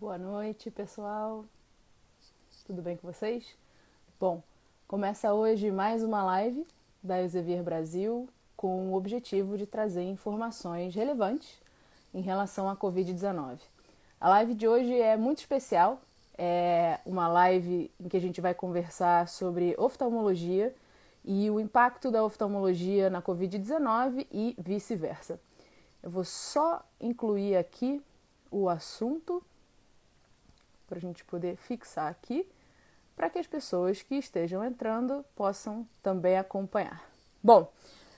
Boa noite, pessoal. Tudo bem com vocês? Bom, começa hoje mais uma live da Elsevier Brasil com o objetivo de trazer informações relevantes em relação à Covid-19. A live de hoje é muito especial, é uma live em que a gente vai conversar sobre oftalmologia e o impacto da oftalmologia na Covid-19 e vice-versa. Eu vou só incluir aqui o assunto para a gente poder fixar aqui, para que as pessoas que estejam entrando possam também acompanhar. Bom,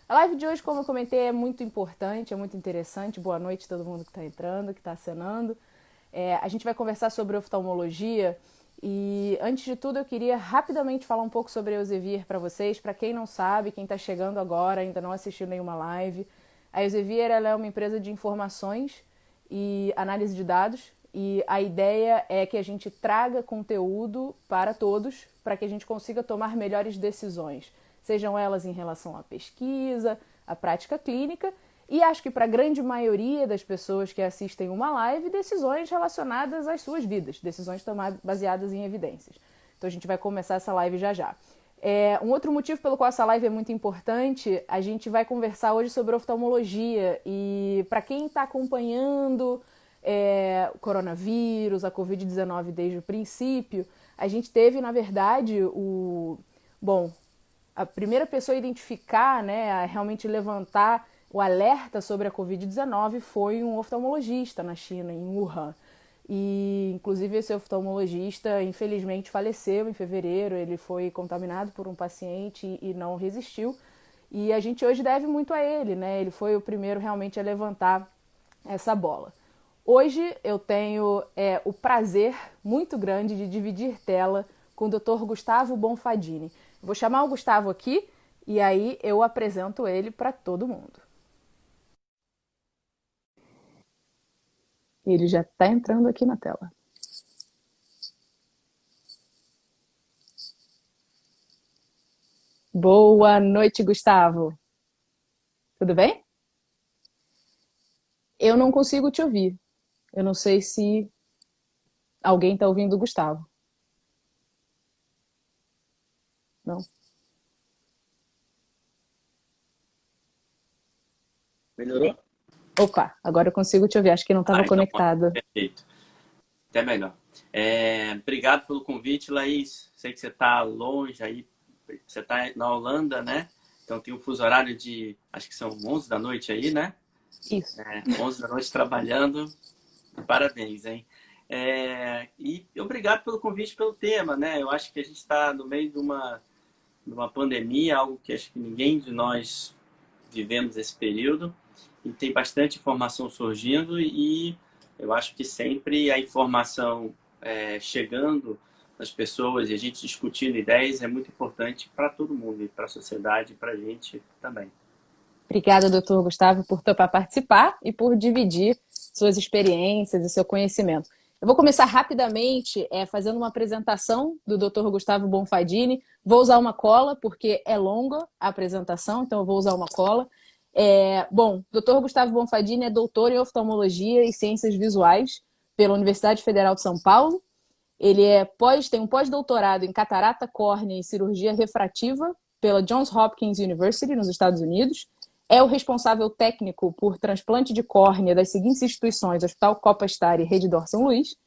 a live de hoje, como eu comentei, é muito importante, é muito interessante. Boa noite a todo mundo que está entrando, que está acenando. A gente vai conversar sobre oftalmologia e, antes de tudo, eu queria rapidamente falar um pouco sobre a Elsevier para vocês. Para quem não sabe, quem está chegando agora, ainda não assistiu nenhuma live, a Elsevier ela é uma empresa de informações e análise de dados. E a ideia é que a gente traga conteúdo para todos, para que a gente consiga tomar melhores decisões, sejam elas em relação à pesquisa, à prática clínica, e acho que para a grande maioria das pessoas que assistem uma live, decisões relacionadas às suas vidas, decisões tomadas baseadas em evidências. Então a gente vai começar essa live já já. Um outro motivo pelo qual essa live é muito importante, a gente vai conversar hoje sobre oftalmologia, e para quem está acompanhando o coronavírus, a Covid-19 desde o princípio, a gente teve, na verdade, a primeira pessoa a identificar, né, a realmente levantar o alerta sobre a Covid-19 foi um oftalmologista na China, em Wuhan. E, inclusive, esse oftalmologista, infelizmente, faleceu em fevereiro. Ele foi contaminado por um paciente e não resistiu. E a gente hoje deve muito a ele, né? Ele foi o primeiro realmente a levantar essa bola. Hoje eu tenho o prazer muito grande de dividir tela com o Dr. Gustavo Bonfadini. Vou chamar o Gustavo aqui e aí eu apresento ele para todo mundo. Ele já está entrando aqui na tela. Boa noite, Gustavo. Tudo bem? Eu não consigo te ouvir. Eu não sei se alguém está ouvindo o Gustavo. Não? Melhorou? Opa, agora eu consigo te ouvir. Acho que não estava Então, conectado. perfeito. Até melhor. Obrigado pelo convite, Laís. Sei que você está longe aí, você está na Holanda, né? Então tem um fuso horário de, acho que são 11 da noite aí, né? Isso. 11 da noite trabalhando. Parabéns, hein? E obrigado pelo convite, pelo tema, né? Eu acho que a gente está no meio de uma pandemia, algo que acho que ninguém de nós vivemos esse período. E tem bastante informação surgindo e eu acho que sempre a informação chegando nas pessoas e a gente discutindo ideias é muito importante para todo mundo, e para a sociedade e para a gente também. Obrigada, doutor Gustavo, por topar participar e por dividir suas experiências e seu conhecimento. Eu vou começar rapidamente fazendo uma apresentação do doutor Gustavo Bonfadini. Vou usar uma cola, porque é longa a apresentação, então eu vou usar uma cola. Doutor Gustavo Bonfadini é doutor em oftalmologia e ciências visuais pela Universidade Federal de São Paulo. Ele tem um pós-doutorado em catarata, córnea e cirurgia refrativa pela Johns Hopkins University, nos Estados Unidos. É o responsável técnico por transplante de córnea das seguintes instituições: Hospital Copa Star e Rede D'Or São Luís,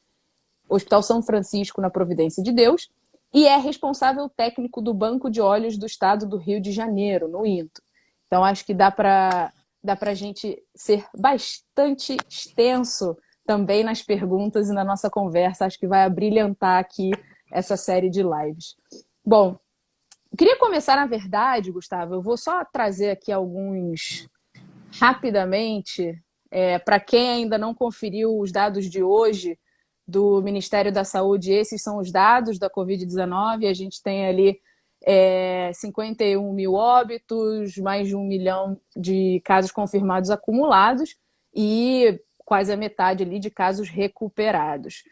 Hospital São Francisco na Providência de Deus, e é responsável técnico do Banco de Olhos do Estado do Rio de Janeiro, no INTO. Então, acho que dá para a gente ser bastante extenso também nas perguntas e na nossa conversa. Acho que vai abrilhantar aqui essa série de lives. Bom, queria começar, na verdade, Gustavo, eu vou só trazer aqui alguns rapidamente, para quem ainda não conferiu os dados de hoje do Ministério da Saúde. Esses são os dados da Covid-19, a gente tem ali 51 mil óbitos, mais de 1 milhão de casos confirmados acumulados e quase a metade ali de casos recuperados.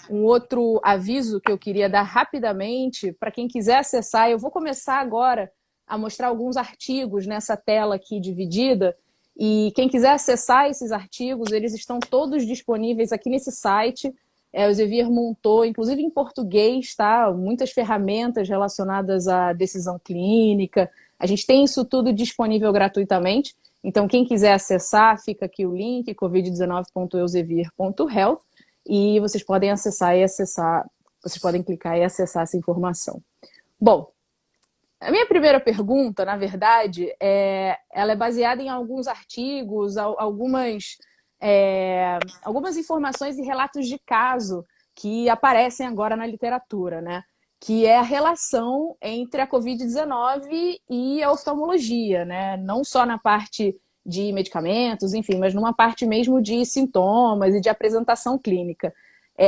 Um outro aviso que eu queria dar rapidamente, para quem quiser acessar, eu vou começar agora a mostrar alguns artigos nessa tela aqui dividida, E quem quiser acessar esses artigos, eles estão todos disponíveis aqui nesse site. O Elsevier montou, inclusive em português, tá? Muitas ferramentas relacionadas à decisão clínica. A gente tem isso tudo disponível gratuitamente. Então, quem quiser acessar, fica aqui o link, covid19.elsevier.health, e vocês podem vocês podem clicar e acessar essa informação. Bom, a minha primeira pergunta, na verdade, ela é baseada em alguns artigos, algumas informações e relatos de caso que aparecem agora na literatura, né? Que é a relação entre a Covid-19 e a oftalmologia, né? Não só na parte de medicamentos, enfim, mas numa parte mesmo de sintomas e de apresentação clínica.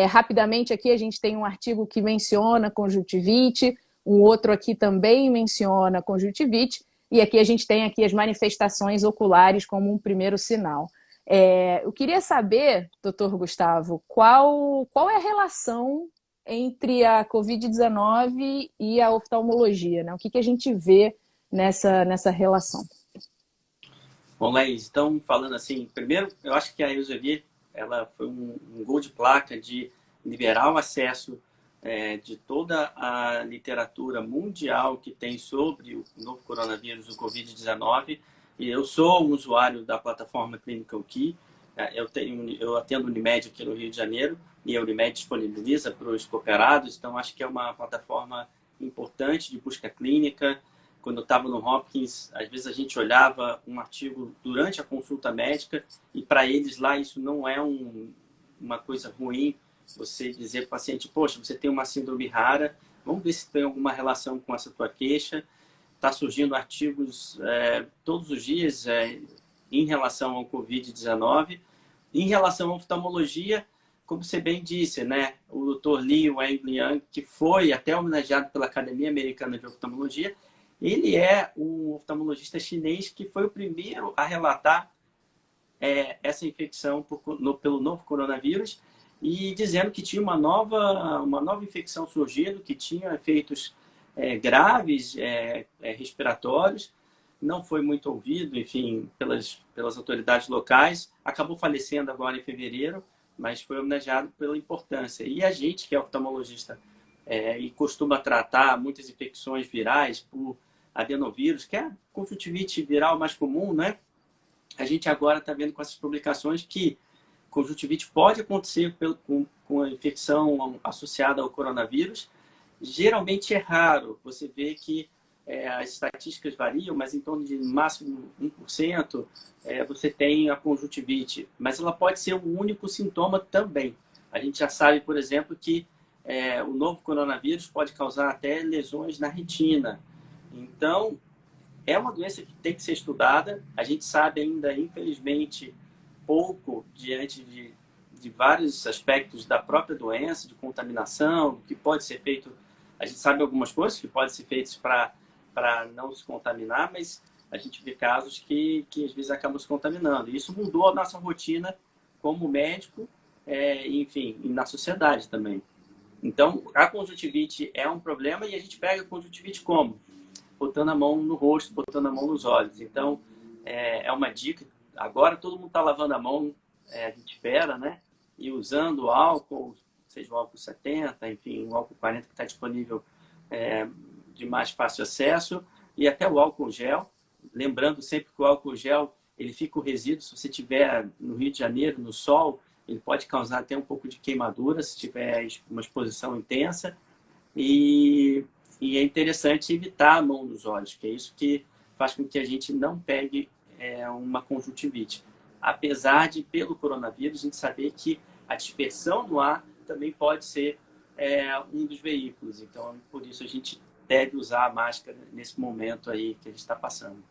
Rapidamente aqui a gente tem um artigo que menciona conjuntivite, um outro aqui também menciona conjuntivite, e aqui a gente tem aqui as manifestações oculares como um primeiro sinal. Eu queria saber, doutor Gustavo, qual é a relação entre a Covid-19 e a oftalmologia, né? O que a gente vê nessa relação? Bom, Laís, então, falando assim, primeiro, eu acho que a Elsevier, ela foi um gol de placa de liberar o acesso de toda a literatura mundial que tem sobre o novo coronavírus, o Covid-19. E eu sou um usuário da plataforma Clinical Key. Eu atendo o Unimed aqui no Rio de Janeiro e a Unimed disponibiliza para os cooperados. Então, acho que é uma plataforma importante de busca clínica. Quando eu estava no Hopkins, às vezes a gente olhava um artigo durante a consulta médica e para eles lá isso não é uma coisa ruim. Você dizer para o paciente, poxa, você tem uma síndrome rara, vamos ver se tem alguma relação com essa tua queixa. Está surgindo artigos todos os dias em relação ao Covid-19. Em relação à oftalmologia, como você bem disse, né? O Dr. Li Wenliang, que foi até homenageado pela Academia Americana de Oftalmologia, ele é um oftalmologista chinês que foi o primeiro a relatar essa infecção pelo novo coronavírus e dizendo que tinha uma nova infecção surgindo, que tinha efeitos graves respiratórios. Não foi muito ouvido, enfim, pelas autoridades locais. Acabou falecendo agora em fevereiro, mas foi homenageado pela importância. E a gente, que é oftalmologista e costuma tratar muitas infecções virais por adenovírus, que é a conjuntivite viral mais comum, né? A gente agora está vendo com essas publicações que conjuntivite pode acontecer com a infecção associada ao coronavírus. Geralmente é raro. Você vê que as estatísticas variam, mas em torno de máximo 1% você tem a conjuntivite. Mas ela pode ser o único sintoma também. A gente já sabe, por exemplo, que o novo coronavírus pode causar até lesões na retina. Então, é uma doença que tem que ser estudada. A gente sabe ainda, infelizmente, pouco diante de vários aspectos da própria doença, de contaminação, que pode ser feito. A gente sabe algumas coisas que podem ser feitas para não se contaminar, mas a gente vê casos que às vezes acabam se contaminando. E isso mudou a nossa rotina como médico, enfim, e na sociedade também. Então, a conjuntivite é um problema e a gente pega a conjuntivite como? Botando a mão no rosto, botando a mão nos olhos. Então, é uma dica. Agora todo mundo está lavando a mão, a gente espera, né? E usando o álcool, seja o álcool 70, enfim, o álcool 40 que está disponível de mais fácil acesso, e até o álcool gel. Lembrando sempre que o álcool gel, ele fica o resíduo, se você estiver no Rio de Janeiro, no sol, ele pode causar até um pouco de queimadura, se tiver uma exposição intensa. E é interessante evitar a mão nos olhos, que é isso que faz com que a gente não pegue uma conjuntivite. Apesar de, pelo coronavírus, a gente saber que a dispersão no ar também pode ser um dos veículos. Então, por isso, a gente deve usar a máscara nesse momento aí que a gente está passando.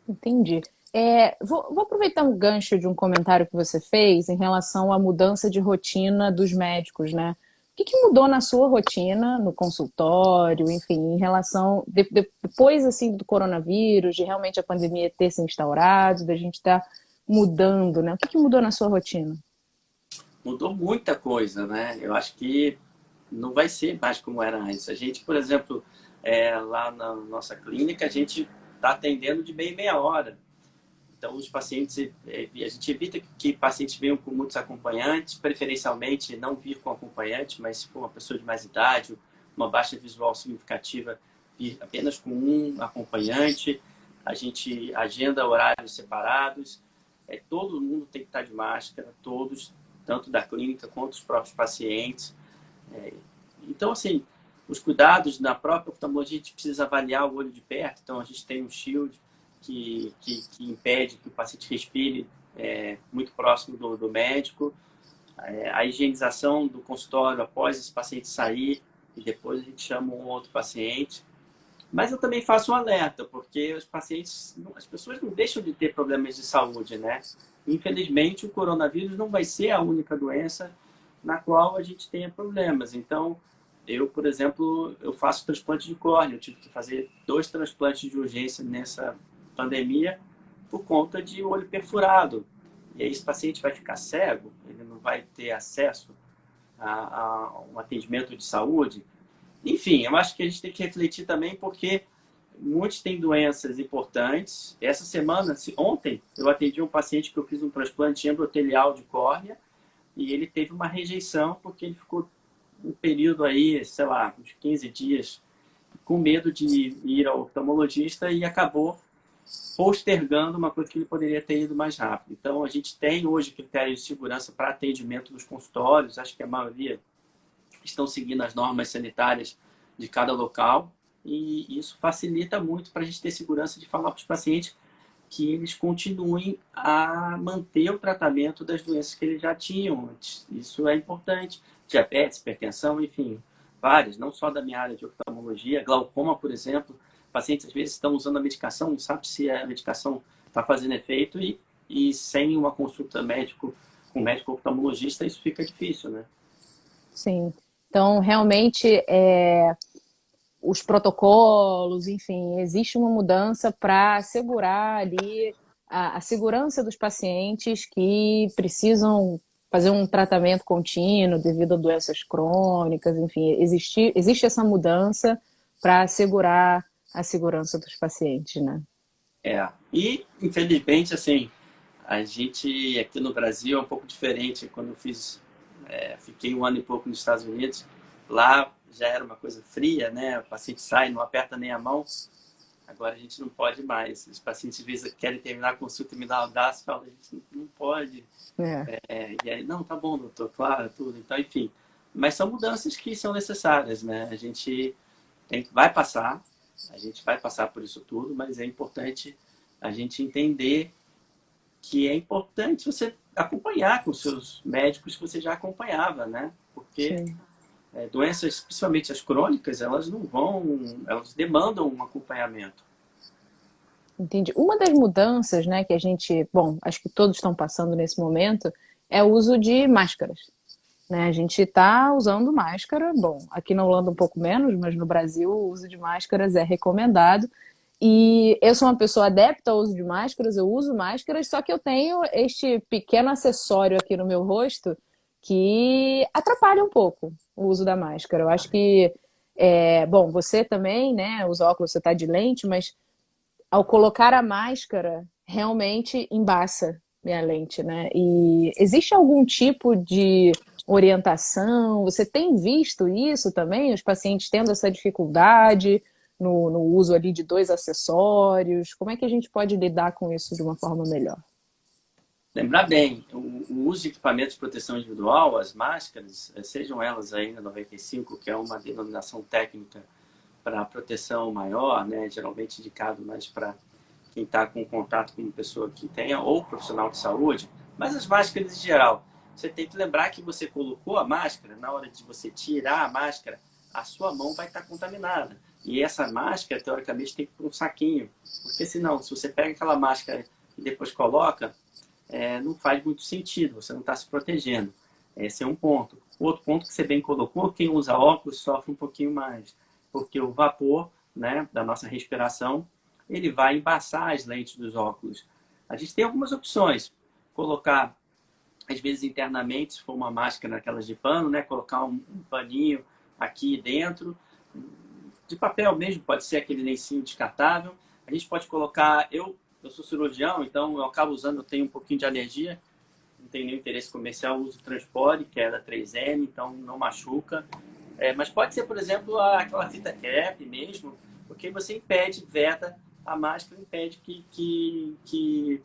Entendi. Vou aproveitar um gancho de um comentário que você fez em relação à mudança de rotina dos médicos, né? O que mudou na sua rotina, no consultório, enfim, em relação depois assim do coronavírus, de realmente a pandemia ter se instaurado, da gente estar mudando, né? O que mudou na sua rotina? Mudou muita coisa, né? Eu acho que não vai ser mais como era antes. A gente, por exemplo, lá na nossa clínica, a gente está atendendo de meia em meia hora. Então, os pacientes, a gente evita que pacientes venham com muitos acompanhantes, preferencialmente não vir com acompanhante, mas se for uma pessoa de mais idade, uma baixa visual significativa, vir apenas com um acompanhante. A gente agenda horários separados. Todo mundo tem que estar de máscara, todos, tanto da clínica quanto os próprios pacientes. Então, assim, os cuidados na própria oftalmologia, a gente precisa avaliar o olho de perto. Então, a gente tem um shield que impede que o paciente respire muito próximo do médico. A higienização do consultório após esse paciente sair e depois a gente chama um outro paciente. Mas eu também faço um alerta, porque os pacientes, as pessoas não deixam de ter problemas de saúde, né? Infelizmente, o coronavírus não vai ser a única doença na qual a gente tenha problemas. Então, eu, por exemplo, eu faço transplante de córnea. Eu tive que fazer 2 transplantes de urgência nessa pandemia por conta de olho perfurado. E aí esse paciente vai ficar cego, ele não vai ter acesso a um atendimento de saúde. Enfim, eu acho que a gente tem que refletir também porque muitos têm doenças importantes. Essa semana, ontem, eu atendi um paciente que eu fiz um transplante endotelial de córnea e ele teve uma rejeição porque ele ficou um período aí, sei lá, uns 15 dias com medo de ir ao oftalmologista e acabou postergando uma coisa que ele poderia ter ido mais rápido. Então, a gente tem hoje critérios de segurança para atendimento nos consultórios. Acho que a maioria estão seguindo as normas sanitárias de cada local e isso facilita muito para a gente ter segurança de falar para os pacientes que eles continuem a manter o tratamento das doenças que eles já tinham antes. Isso é importante. Diabetes, hipertensão, enfim, várias, não só da minha área de oftalmologia, glaucoma, por exemplo. Pacientes às vezes estão usando a medicação, não sabe se a medicação está fazendo efeito e sem uma consulta com médico oftalmologista isso fica difícil, né? Sim. Então, realmente, os protocolos, enfim, existe uma mudança para assegurar ali a segurança dos pacientes que precisam fazer um tratamento contínuo devido a doenças crônicas, enfim, existe essa mudança para assegurar a segurança dos pacientes, né? E infelizmente, assim, a gente aqui no Brasil é um pouco diferente. Quando eu fiquei 1 ano e pouco nos Estados Unidos, lá já era uma coisa fria, né? O paciente sai, não aperta nem a mão. Agora a gente não pode mais. Os pacientes às vezes querem terminar a consulta e me dar um abraço, falam, a gente não pode. E aí, não, tá bom, doutor, claro, tudo. Então, enfim. Mas são mudanças que são necessárias, né? A gente vai passar, a gente vai passar por isso tudo, mas é importante a gente entender que é importante você acompanhar com seus médicos que você já acompanhava, né? Porque Sim. Doenças, principalmente as crônicas, elas não vão, elas demandam um acompanhamento. Entendi. Uma das mudanças, né, que a gente, bom, acho que todos estão passando nesse momento, é o uso de máscaras, né? A gente está usando máscara, bom, aqui na Holanda um pouco menos, mas no Brasil o uso de máscaras é recomendado. E eu sou uma pessoa adepta ao uso de máscaras, eu uso máscaras, só que eu tenho este pequeno acessório aqui no meu rosto que atrapalha um pouco o uso da máscara. Eu acho que, bom, você também, né, usa óculos, você está de lente, mas ao colocar a máscara, realmente embaça minha lente, né? E existe algum tipo de orientação? Você tem visto isso também? Os pacientes tendo essa dificuldade no uso ali de 2 acessórios? Como é que a gente pode lidar com isso de uma forma melhor? Lembrar bem, o uso de equipamentos de proteção individual, as máscaras, sejam elas aí na 95, que é uma denominação técnica para proteção maior, né? Geralmente indicado mais para quem está com contato com uma pessoa que tenha ou profissional de saúde, mas as máscaras em geral. Você tem que lembrar que você colocou a máscara, na hora de você tirar a máscara, a sua mão vai estar contaminada. E essa máscara, teoricamente, tem que ir para um saquinho. Porque senão, se você pega aquela máscara e depois coloca, não faz muito sentido, você não está se protegendo. Esse é um ponto. Outro ponto que você bem colocou, quem usa óculos sofre um pouquinho mais, porque o vapor, né, da nossa respiração, ele vai embaçar as lentes dos óculos. A gente tem algumas opções. Colocar, às vezes internamente, se for uma máscara aquelas de pano, né, colocar um paninho aqui dentro, de papel mesmo, pode ser aquele lencinho descartável. A gente pode colocar, eu eu sou cirurgião, então eu acabo usando, eu tenho um pouquinho de alergia, não tenho nenhum interesse comercial, uso Transpore, que é da 3M, então não machuca. Mas pode ser, por exemplo, aquela fita cap mesmo, porque você impede, veda a máscara, impede que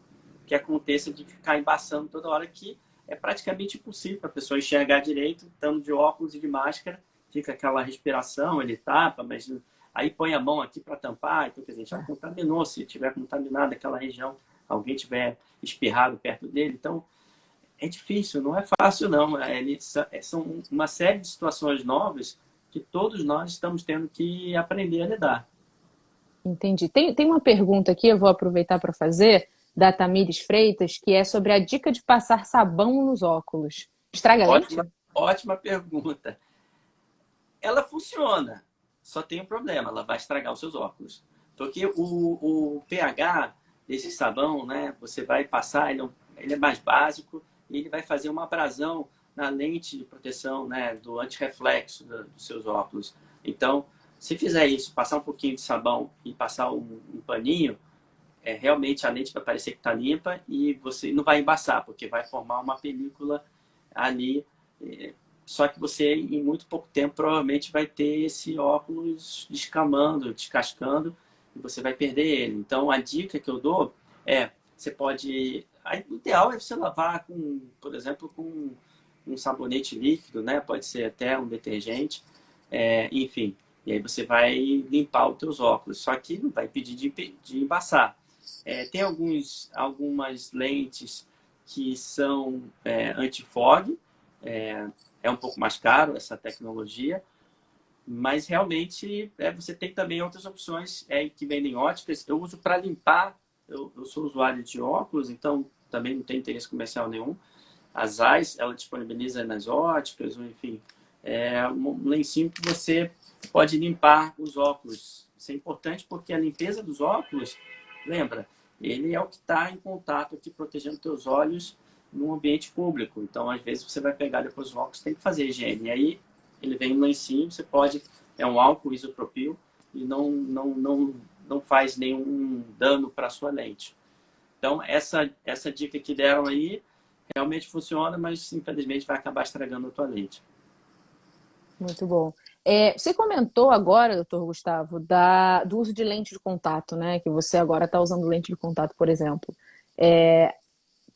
aconteça de ficar embaçando toda hora, que é praticamente impossível para a pessoa enxergar direito, estando de óculos e de máscara, fica aquela respiração, ele tapa, mas aí põe a mão aqui para tampar, então, quer dizer, já contaminou, se tiver contaminado aquela região, alguém tiver espirrado perto dele, então é difícil, não é fácil não, são uma série de situações novas que todos nós estamos tendo que aprender a lidar. Entendi. Tem uma pergunta aqui, eu vou aproveitar para fazer, da Tamires Freitas, que é sobre a dica de passar sabão nos óculos. Estraga a lente? Ótima pergunta. Ela funciona, só tem um problema, ela vai estragar os seus óculos. Porque o pH desse sabão, né, você vai passar, ele é mais básico, e ele vai fazer uma abrasão na lente de proteção, né, do antirreflexo dos seus óculos. Então, se fizer isso, passar um pouquinho de sabão e passar um paninho, realmente a lente vai parecer que está limpa e você não vai embaçar, porque vai formar uma película ali. Só que você, em muito pouco tempo, provavelmente vai ter esse óculos descamando, descascando, e você vai perder ele. Então, a dica que eu dou você pode... O ideal é você lavar, por exemplo, com um sabonete líquido, né? Pode ser até um detergente, enfim. E aí você vai limpar os teus óculos. Só que não vai impedir de embaçar. Tem algumas lentes que são anti-fog. É um pouco mais caro essa tecnologia, mas realmente você tem também outras opções que vendem óticas. Eu uso para limpar, eu sou usuário de óculos, então também não tem interesse comercial nenhum. A Zeiss, ela disponibiliza nas óticas, ou enfim, um lencinho que você pode limpar os óculos. Isso é importante porque a limpeza dos óculos, lembra, ele é o que está em contato aqui, protegendo teus olhos num ambiente público. Então, às vezes, você vai pegar depois os óculos, tem que fazer higiene. E aí, ele vem um lencinho, você pode... É um álcool isopropil e não faz nenhum dano para a sua lente. Então, essa dica que deram aí realmente funciona, mas, infelizmente, vai acabar estragando a tua lente. Muito bom. Você comentou agora, doutor Gustavo, do uso de lente de contato, né? Que você agora está usando lente de contato, por exemplo.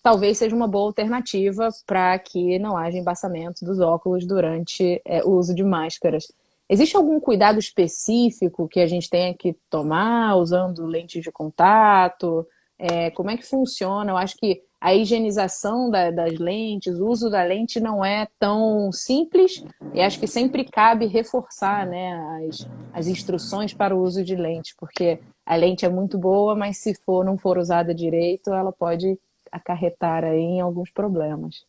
Talvez seja uma boa alternativa para que não haja embaçamento dos óculos durante o uso de máscaras. Existe algum cuidado específico que a gente tenha que tomar usando lentes de contato? Como é que funciona? Eu acho que a higienização das lentes, o uso da lente não é tão simples e acho que sempre cabe reforçar, né, as instruções para o uso de lente, porque a lente é muito boa, mas se não for usada direito, ela pode acarretar aí em alguns problemas.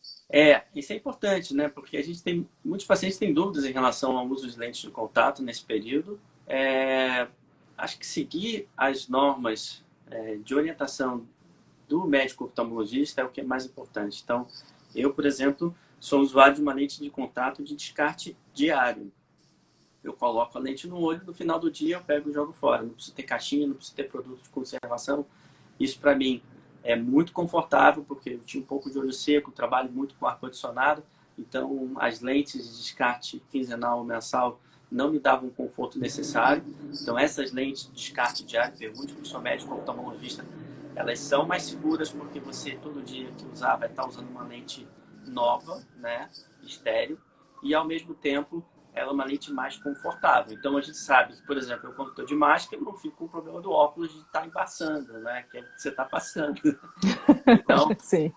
Isso é importante, né? Porque muitos pacientes têm dúvidas em relação ao uso de lentes de contato nesse período. Acho que seguir as normas de orientação do médico oftalmologista é o que é mais importante. Então, eu, por exemplo, sou usuário de uma lente de contato de descarte diário. Eu coloco a lente no olho, no final do dia eu pego e jogo fora. Não precisa ter caixinha, não precisa ter produto de conservação. Isso, para mim, é muito confortável, porque eu tinha um pouco de olho seco, trabalho muito com ar-condicionado, então as lentes de descarte quinzenal ou mensal não me davam o conforto necessário. Então essas lentes de descarte diário, pergunte para o seu médico oftalmologista, elas são mais seguras porque você todo dia que usar vai estar usando uma lente nova, né, estéreo, e ao mesmo tempo ela é uma lente mais confortável. Então a gente sabe que, por exemplo, eu quando estou de máscara, eu não fico com o problema do óculos de estar embaçando, né? Que é o que você está passando. Então, Sim.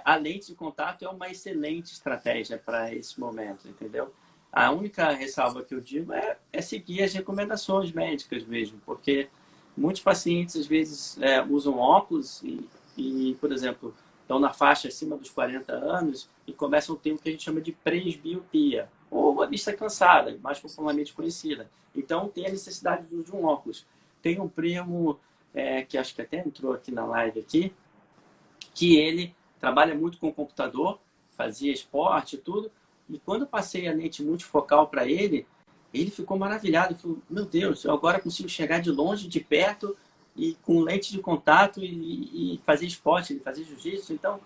a lente de contato é uma excelente estratégia para esse momento, entendeu? A única ressalva que eu digo é seguir as recomendações médicas mesmo, porque muitos pacientes às vezes usam óculos e, por exemplo, estão na faixa acima dos 40 anos e começam a ter o que a gente chama de presbiopia, ou a vista cansada, mais popularmente conhecida. Então, tem a necessidade de um óculos. Tem um primo, que acho que até entrou aqui na live aqui, que ele trabalha muito com o computador, fazia esporte e tudo, e quando eu passei a lente multifocal para ele, ele ficou maravilhado. Ele falou, meu Deus, eu agora consigo chegar de longe, de perto, e com lente de contato e fazer esporte, fazer jiu-jitsu. Então,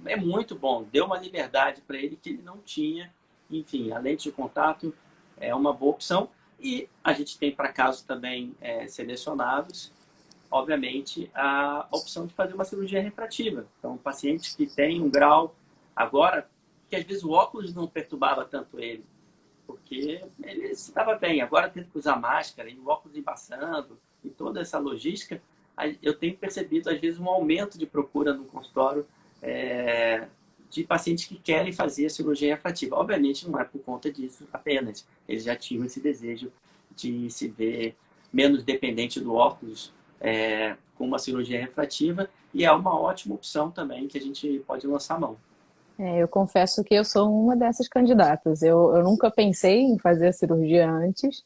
é muito bom. Deu uma liberdade para ele que ele não tinha. Enfim, a lente de contato é uma boa opção. E a gente tem para casos também selecionados, obviamente, a opção de fazer uma cirurgia refrativa. Então, pacientes que têm um grau, agora, que às vezes o óculos não perturbava tanto ele, porque ele estava bem. Agora tendo que usar máscara e o óculos embaçando e toda essa logística, eu tenho percebido, às vezes, um aumento de procura no consultório de pacientes que querem fazer a cirurgia refrativa. Obviamente, não é por conta disso apenas. Eles já tinham esse desejo de se ver menos dependente do óculos com uma cirurgia refrativa, e é uma ótima opção também que a gente pode lançar mão. Eu confesso que eu sou uma dessas candidatas. Eu nunca pensei em fazer a cirurgia antes,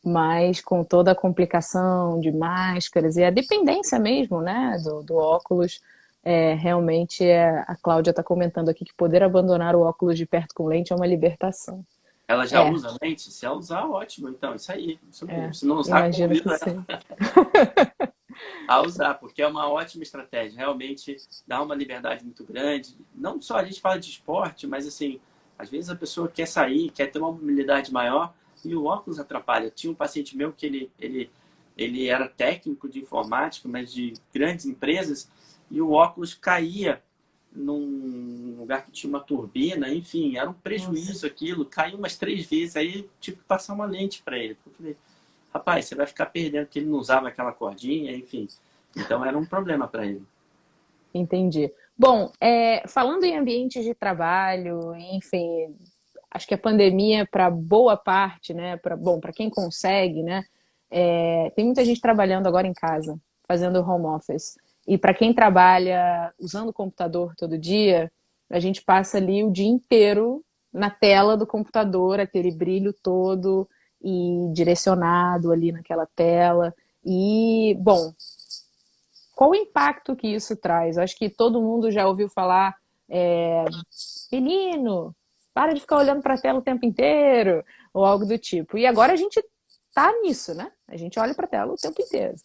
mas com toda a complicação de máscaras e a dependência mesmo, né, do óculos, realmente a Cláudia está comentando aqui que poder abandonar o óculos de perto com lente é uma libertação. Ela já É, usa lente? Se ela usar, ótimo. Então, isso aí. Isso mesmo. é, Se não usar, imagino convido que ela sim. a usar, porque é uma ótima estratégia. Realmente dá uma liberdade muito grande. Não só a gente fala de esporte, mas assim, às vezes a pessoa quer sair, quer ter uma mobilidade maior e o óculos atrapalha. Eu tinha um paciente meu que ele era técnico de informática, mas de grandes empresas, e o óculos caía num lugar que tinha uma turbina, enfim, era um Nossa, prejuízo aquilo, caiu umas 3 vezes, aí tive que passar uma lente para ele. Eu falei, rapaz, você vai ficar perdendo, porque ele não usava aquela cordinha, enfim. Então era um problema para ele. entendi. Bom, falando em ambientes de trabalho, enfim, acho que a pandemia para boa parte, né, para quem consegue, né, tem muita gente trabalhando agora em casa, fazendo home office. E para quem trabalha usando o computador todo dia, a gente passa ali o dia inteiro na tela do computador, aquele brilho todo e direcionado ali naquela tela. E, bom, qual o impacto que isso traz? Eu acho que todo mundo já ouviu falar, menino, para de ficar olhando para a tela o tempo inteiro, ou algo do tipo. E agora a gente tá nisso, né? A gente olha para a tela o tempo inteiro.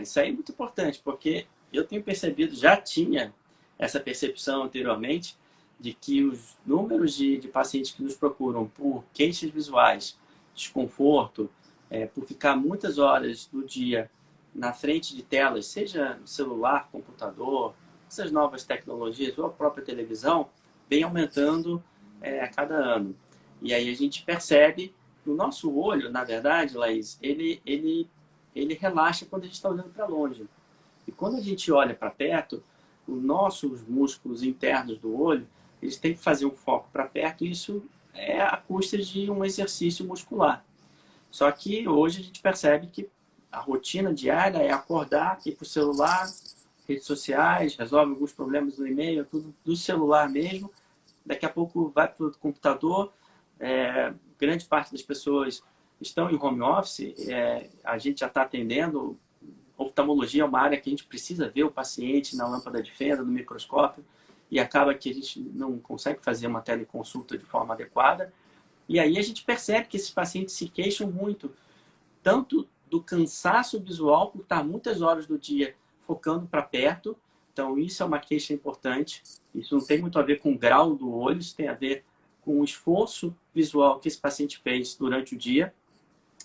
Isso aí é muito importante, porque eu tenho percebido, já tinha essa percepção anteriormente, de que os números de pacientes que nos procuram por queixas visuais, desconforto, por ficar muitas horas do dia na frente de telas, seja celular, computador, essas novas tecnologias ou a própria televisão, vem aumentando a cada ano. E aí a gente percebe que o nosso olho, na verdade, Laís, ele relaxa quando a gente está olhando para longe. E quando a gente olha para perto, os nossos músculos internos do olho, eles têm que fazer um foco para perto, e isso é à custa de um exercício muscular. Só que hoje a gente percebe que a rotina diária é acordar, ir para o celular, redes sociais, resolve alguns problemas no e-mail, tudo do celular mesmo. Daqui a pouco vai para o computador. Grande parte das pessoas estão em home office. A gente já está atendendo. Oftalmologia é uma área que a gente precisa ver o paciente na lâmpada de fenda, no microscópio, e acaba que a gente não consegue fazer uma teleconsulta de forma adequada. E aí a gente percebe que esses pacientes se queixam muito, tanto do cansaço visual, por estar muitas horas do dia focando para perto. Então, isso é uma queixa importante. Isso não tem muito a ver com o grau do olho, isso tem a ver com o esforço visual que esse paciente fez durante o dia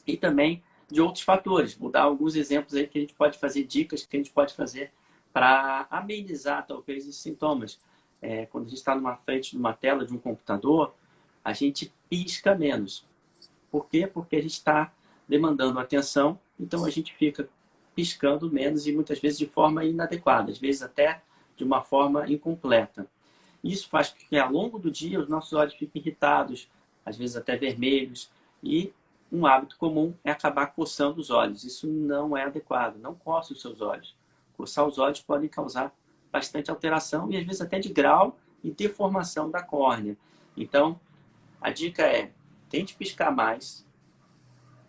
e também de outros fatores. Vou dar alguns exemplos aí que a gente pode fazer, dicas que a gente pode fazer para amenizar, talvez, esses sintomas. Quando a gente está numa frente de uma tela de um computador, a gente pisca menos. Por quê? Porque a gente está demandando atenção, então a gente fica piscando menos e muitas vezes de forma inadequada, às vezes até de uma forma incompleta. Isso faz com que ao longo do dia os nossos olhos fiquem irritados, às vezes até vermelhos, e um hábito comum é acabar coçando os olhos. Isso não é adequado, não coce os seus olhos. Coçar os olhos pode causar bastante alteração e às vezes até de grau e deformação da córnea. Então, a dica é, tente piscar mais.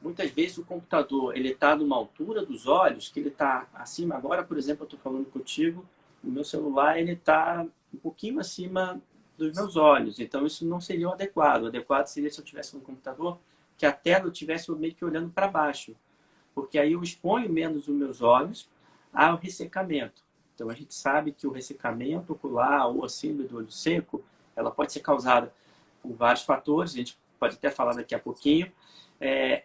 Muitas vezes o computador ele está numa altura dos olhos que ele está acima. Agora, por exemplo, eu estou falando contigo, o meu celular ele está um pouquinho acima dos meus olhos. Então, isso não seria o adequado. O adequado seria se eu tivesse um computador que a tela eu estivesse meio que olhando para baixo. porque aí eu exponho menos os meus olhos ao ressecamento. Então, a gente sabe que o ressecamento ocular ou a síndrome do olho seco, ela pode ser causada por vários fatores, a gente pode até falar daqui a pouquinho,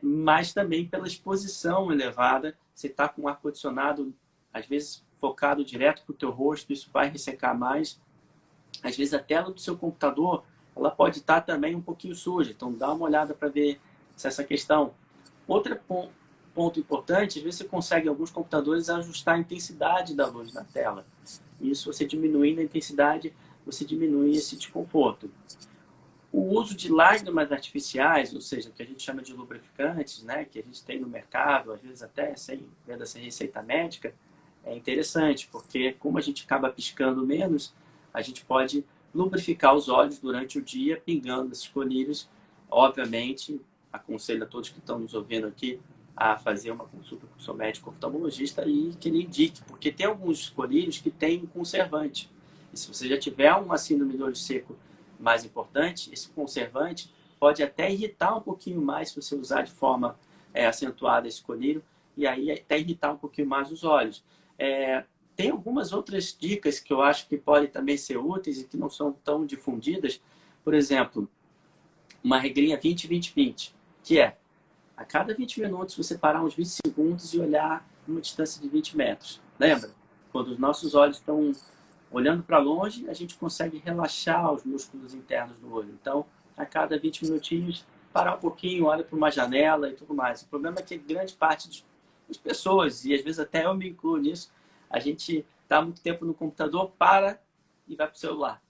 mas também pela exposição elevada. Você está com o ar-condicionado, às vezes, focado direto para o teu rosto, isso vai ressecar mais. Às vezes, a tela do seu computador, ela pode estar também um pouquinho suja. Então, dá uma olhada para ver se essa questão. Outro ponto importante, às vezes você consegue, em alguns computadores, ajustar a intensidade da luz na tela. Isso, você diminuindo a intensidade, você diminui esse desconforto. O uso de lágrimas artificiais, ou seja, que a gente chama de lubrificantes, né, que a gente tem no mercado, às vezes até sem receita médica, é interessante, porque como a gente acaba piscando menos, a gente pode lubrificar os olhos durante o dia, pingando esses colírios. Obviamente, aconselho a todos que estão nos ouvindo aqui a fazer uma consulta com o seu médico oftalmologista e que ele indique, porque tem alguns colírios que têm um conservante. E se você já tiver uma síndrome do olho seco mais importante, esse conservante pode até irritar um pouquinho mais se você usar de forma acentuada esse colírio, e aí até irritar um pouquinho mais os olhos. Tem algumas outras dicas que eu acho que podem também ser úteis e que não são tão difundidas. Por exemplo, uma regrinha 20-20-20, que é a cada 20 minutos você parar uns 20 segundos e olhar numa distância de 20 metros. Lembra? Quando os nossos olhos estão olhando para longe, a gente consegue relaxar os músculos internos do olho. Então, a cada 20 minutinhos, parar um pouquinho, olha para uma janela e tudo mais. O problema é que grande parte das pessoas, e às vezes até eu me incluo nisso, a gente está muito tempo no computador, para e vai para o celular.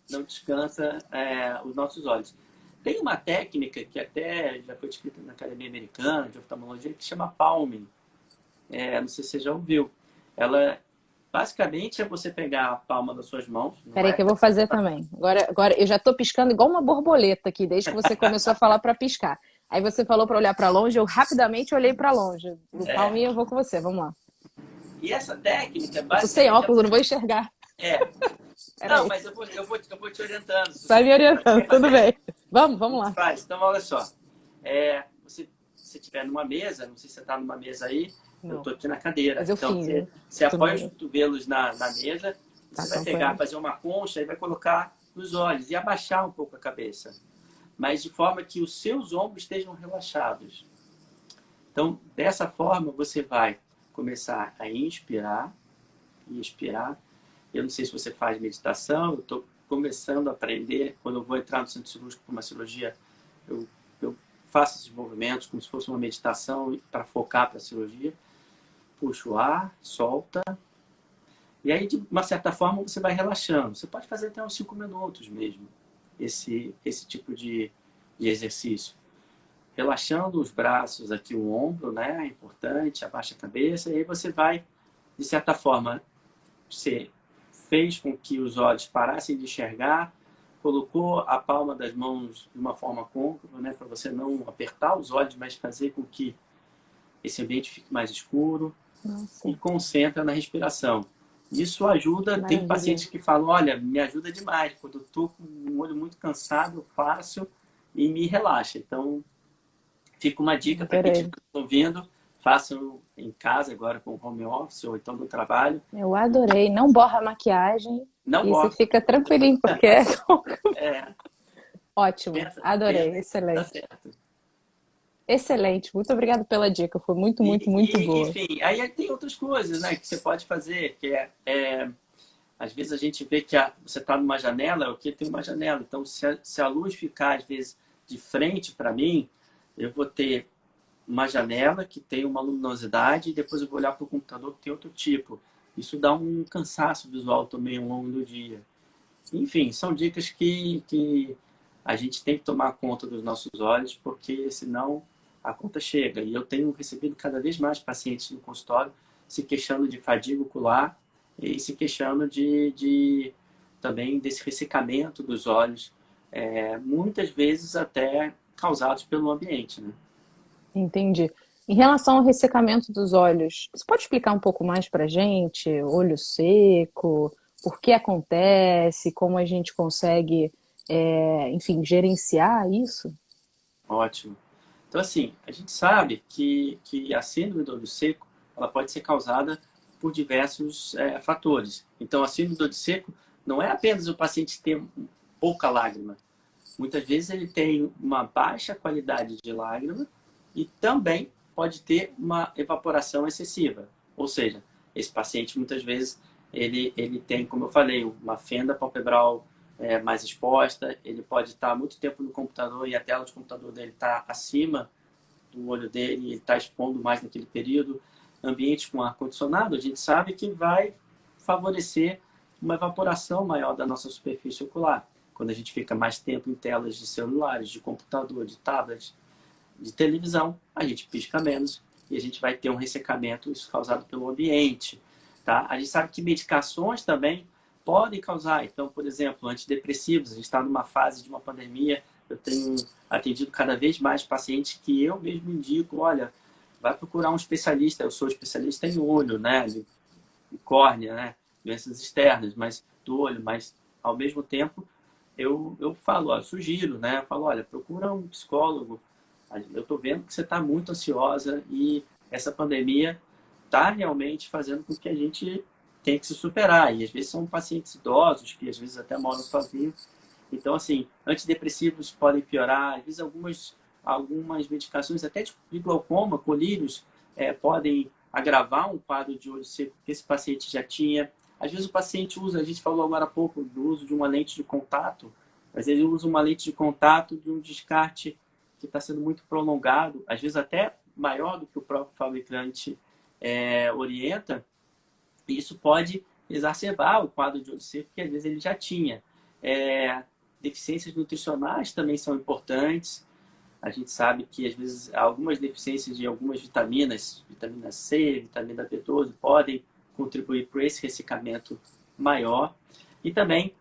Não descansa os nossos olhos. Tem uma técnica que até já foi descrita na Academia Americana de Oftalmologia, que chama palming. Não sei se você já ouviu. Ela, basicamente, é você pegar a palma das suas mãos. Peraí que eu vou fazer também. Agora eu já estou piscando igual uma borboleta aqui, desde que você começou a falar para piscar. Aí você falou para olhar para longe, eu rapidamente olhei para longe. O palminho eu vou com você, vamos lá. E essa técnica, basicamente... Eu tô sem óculos, eu não vou enxergar. Não, mas eu vou te orientando. Vai me orientando, tudo bem. Vamos lá. Faz. Então, olha só. Se você estiver numa mesa, não sei se você está numa mesa aí, não. Eu estou aqui na cadeira. Mas eu então, fiz, você apoia os cotovelos na mesa, você vai pegar, fazer uma concha e vai colocar nos olhos e abaixar um pouco a cabeça. Mas de forma que os seus ombros estejam relaxados. Então, dessa forma, você vai começar a inspirar e expirar. Eu não sei se você faz meditação, eu estou começando a aprender. Quando eu vou entrar no centro cirúrgico para uma cirurgia, eu faço esses movimentos como se fosse uma meditação para focar para a cirurgia. Puxa o ar, solta. E aí, de uma certa forma, você vai relaxando. Você pode fazer até uns 5 minutos mesmo, esse tipo de exercício. Relaxando os braços aqui, o ombro, né? É importante, abaixa a cabeça. E aí você vai, de certa forma, você fez com que os olhos parassem de enxergar, colocou a palma das mãos de uma forma côncava, né? Para você não apertar os olhos, mas fazer com que esse ambiente fique mais escuro. Nossa. E concentra na respiração. Isso ajuda, tem pacientes que falam, olha, me ajuda demais, quando eu estou com um olho muito cansado, eu faço e me relaxa. Então, fica uma dica para quem está ouvindo, façam em casa agora com home office ou então no trabalho. Eu adorei, não borra a maquiagem, não e borra. Você fica tranquilinho, porque Ótimo, adorei, excelente. Tá certo. Excelente, muito obrigada pela dica, foi muito boa. Enfim, aí tem outras coisas, né, que você pode fazer, que às vezes a gente vê que você está numa janela, o que tem uma janela, então se a luz ficar às vezes de frente para mim, eu vou ter uma janela que tem uma luminosidade e depois eu vou olhar para o computador que tem outro tipo. Isso dá um cansaço visual também ao longo do dia. Enfim, são dicas que a gente tem que tomar conta dos nossos olhos, porque senão a conta chega. E eu tenho recebido cada vez mais pacientes no consultório se queixando de fadiga ocular e se queixando também desse ressecamento dos olhos, muitas vezes até causados pelo ambiente, né? Entendi. Em relação ao ressecamento dos olhos, você pode explicar um pouco mais pra gente? Olho seco, por que acontece, como a gente consegue, enfim, gerenciar isso? Ótimo. Então, assim, a gente sabe que a síndrome do olho seco ela pode ser causada por diversos fatores. Então, a síndrome do olho seco não é apenas o paciente ter pouca lágrima. Muitas vezes ele tem uma baixa qualidade de lágrima e também pode ter uma evaporação excessiva. Ou seja, esse paciente muitas vezes ele tem, como eu falei, uma fenda palpebral mais exposta, ele pode estar muito tempo no computador e a tela de computador dele está acima do olho dele, ele está expondo mais naquele período. Ambiente com ar-condicionado, a gente sabe que vai favorecer uma evaporação maior da nossa superfície ocular. Quando a gente fica mais tempo em telas de celulares, de computador, de tablets, de televisão, a gente pisca menos e a gente vai ter um ressecamento, isso causado pelo ambiente. Tá? A gente sabe que medicações também podem causar. Então, por exemplo, antidepressivos, a gente está numa fase de uma pandemia, eu tenho atendido cada vez mais pacientes que eu mesmo indico, olha, vai procurar um especialista, eu sou especialista em olho, né, de córnea, né, doenças externas, mas do olho, mas ao mesmo tempo eu falo, ó, eu sugiro, né, eu falo, olha, procura um psicólogo, eu estou vendo que você está muito ansiosa e essa pandemia está realmente fazendo com que a gente tenha que se superar. E às vezes são pacientes idosos que às vezes até moram sozinhos. Então, assim, antidepressivos podem piorar. Às vezes algumas medicações, até de glaucoma, colírios, podem agravar um quadro de olho seco que esse paciente já tinha. Às vezes o paciente usa, a gente falou agora há pouco do uso de uma lente de contato, mas ele usa uma lente de contato de um descarte que está sendo muito prolongado, às vezes até maior do que o próprio fabricante orienta, e isso pode exacerbar o quadro de olho seco que às vezes ele já tinha. Deficiências nutricionais também são importantes. A gente sabe que às vezes algumas deficiências de algumas vitaminas, vitamina C, vitamina B12, podem contribuir para esse ressecamento maior. E também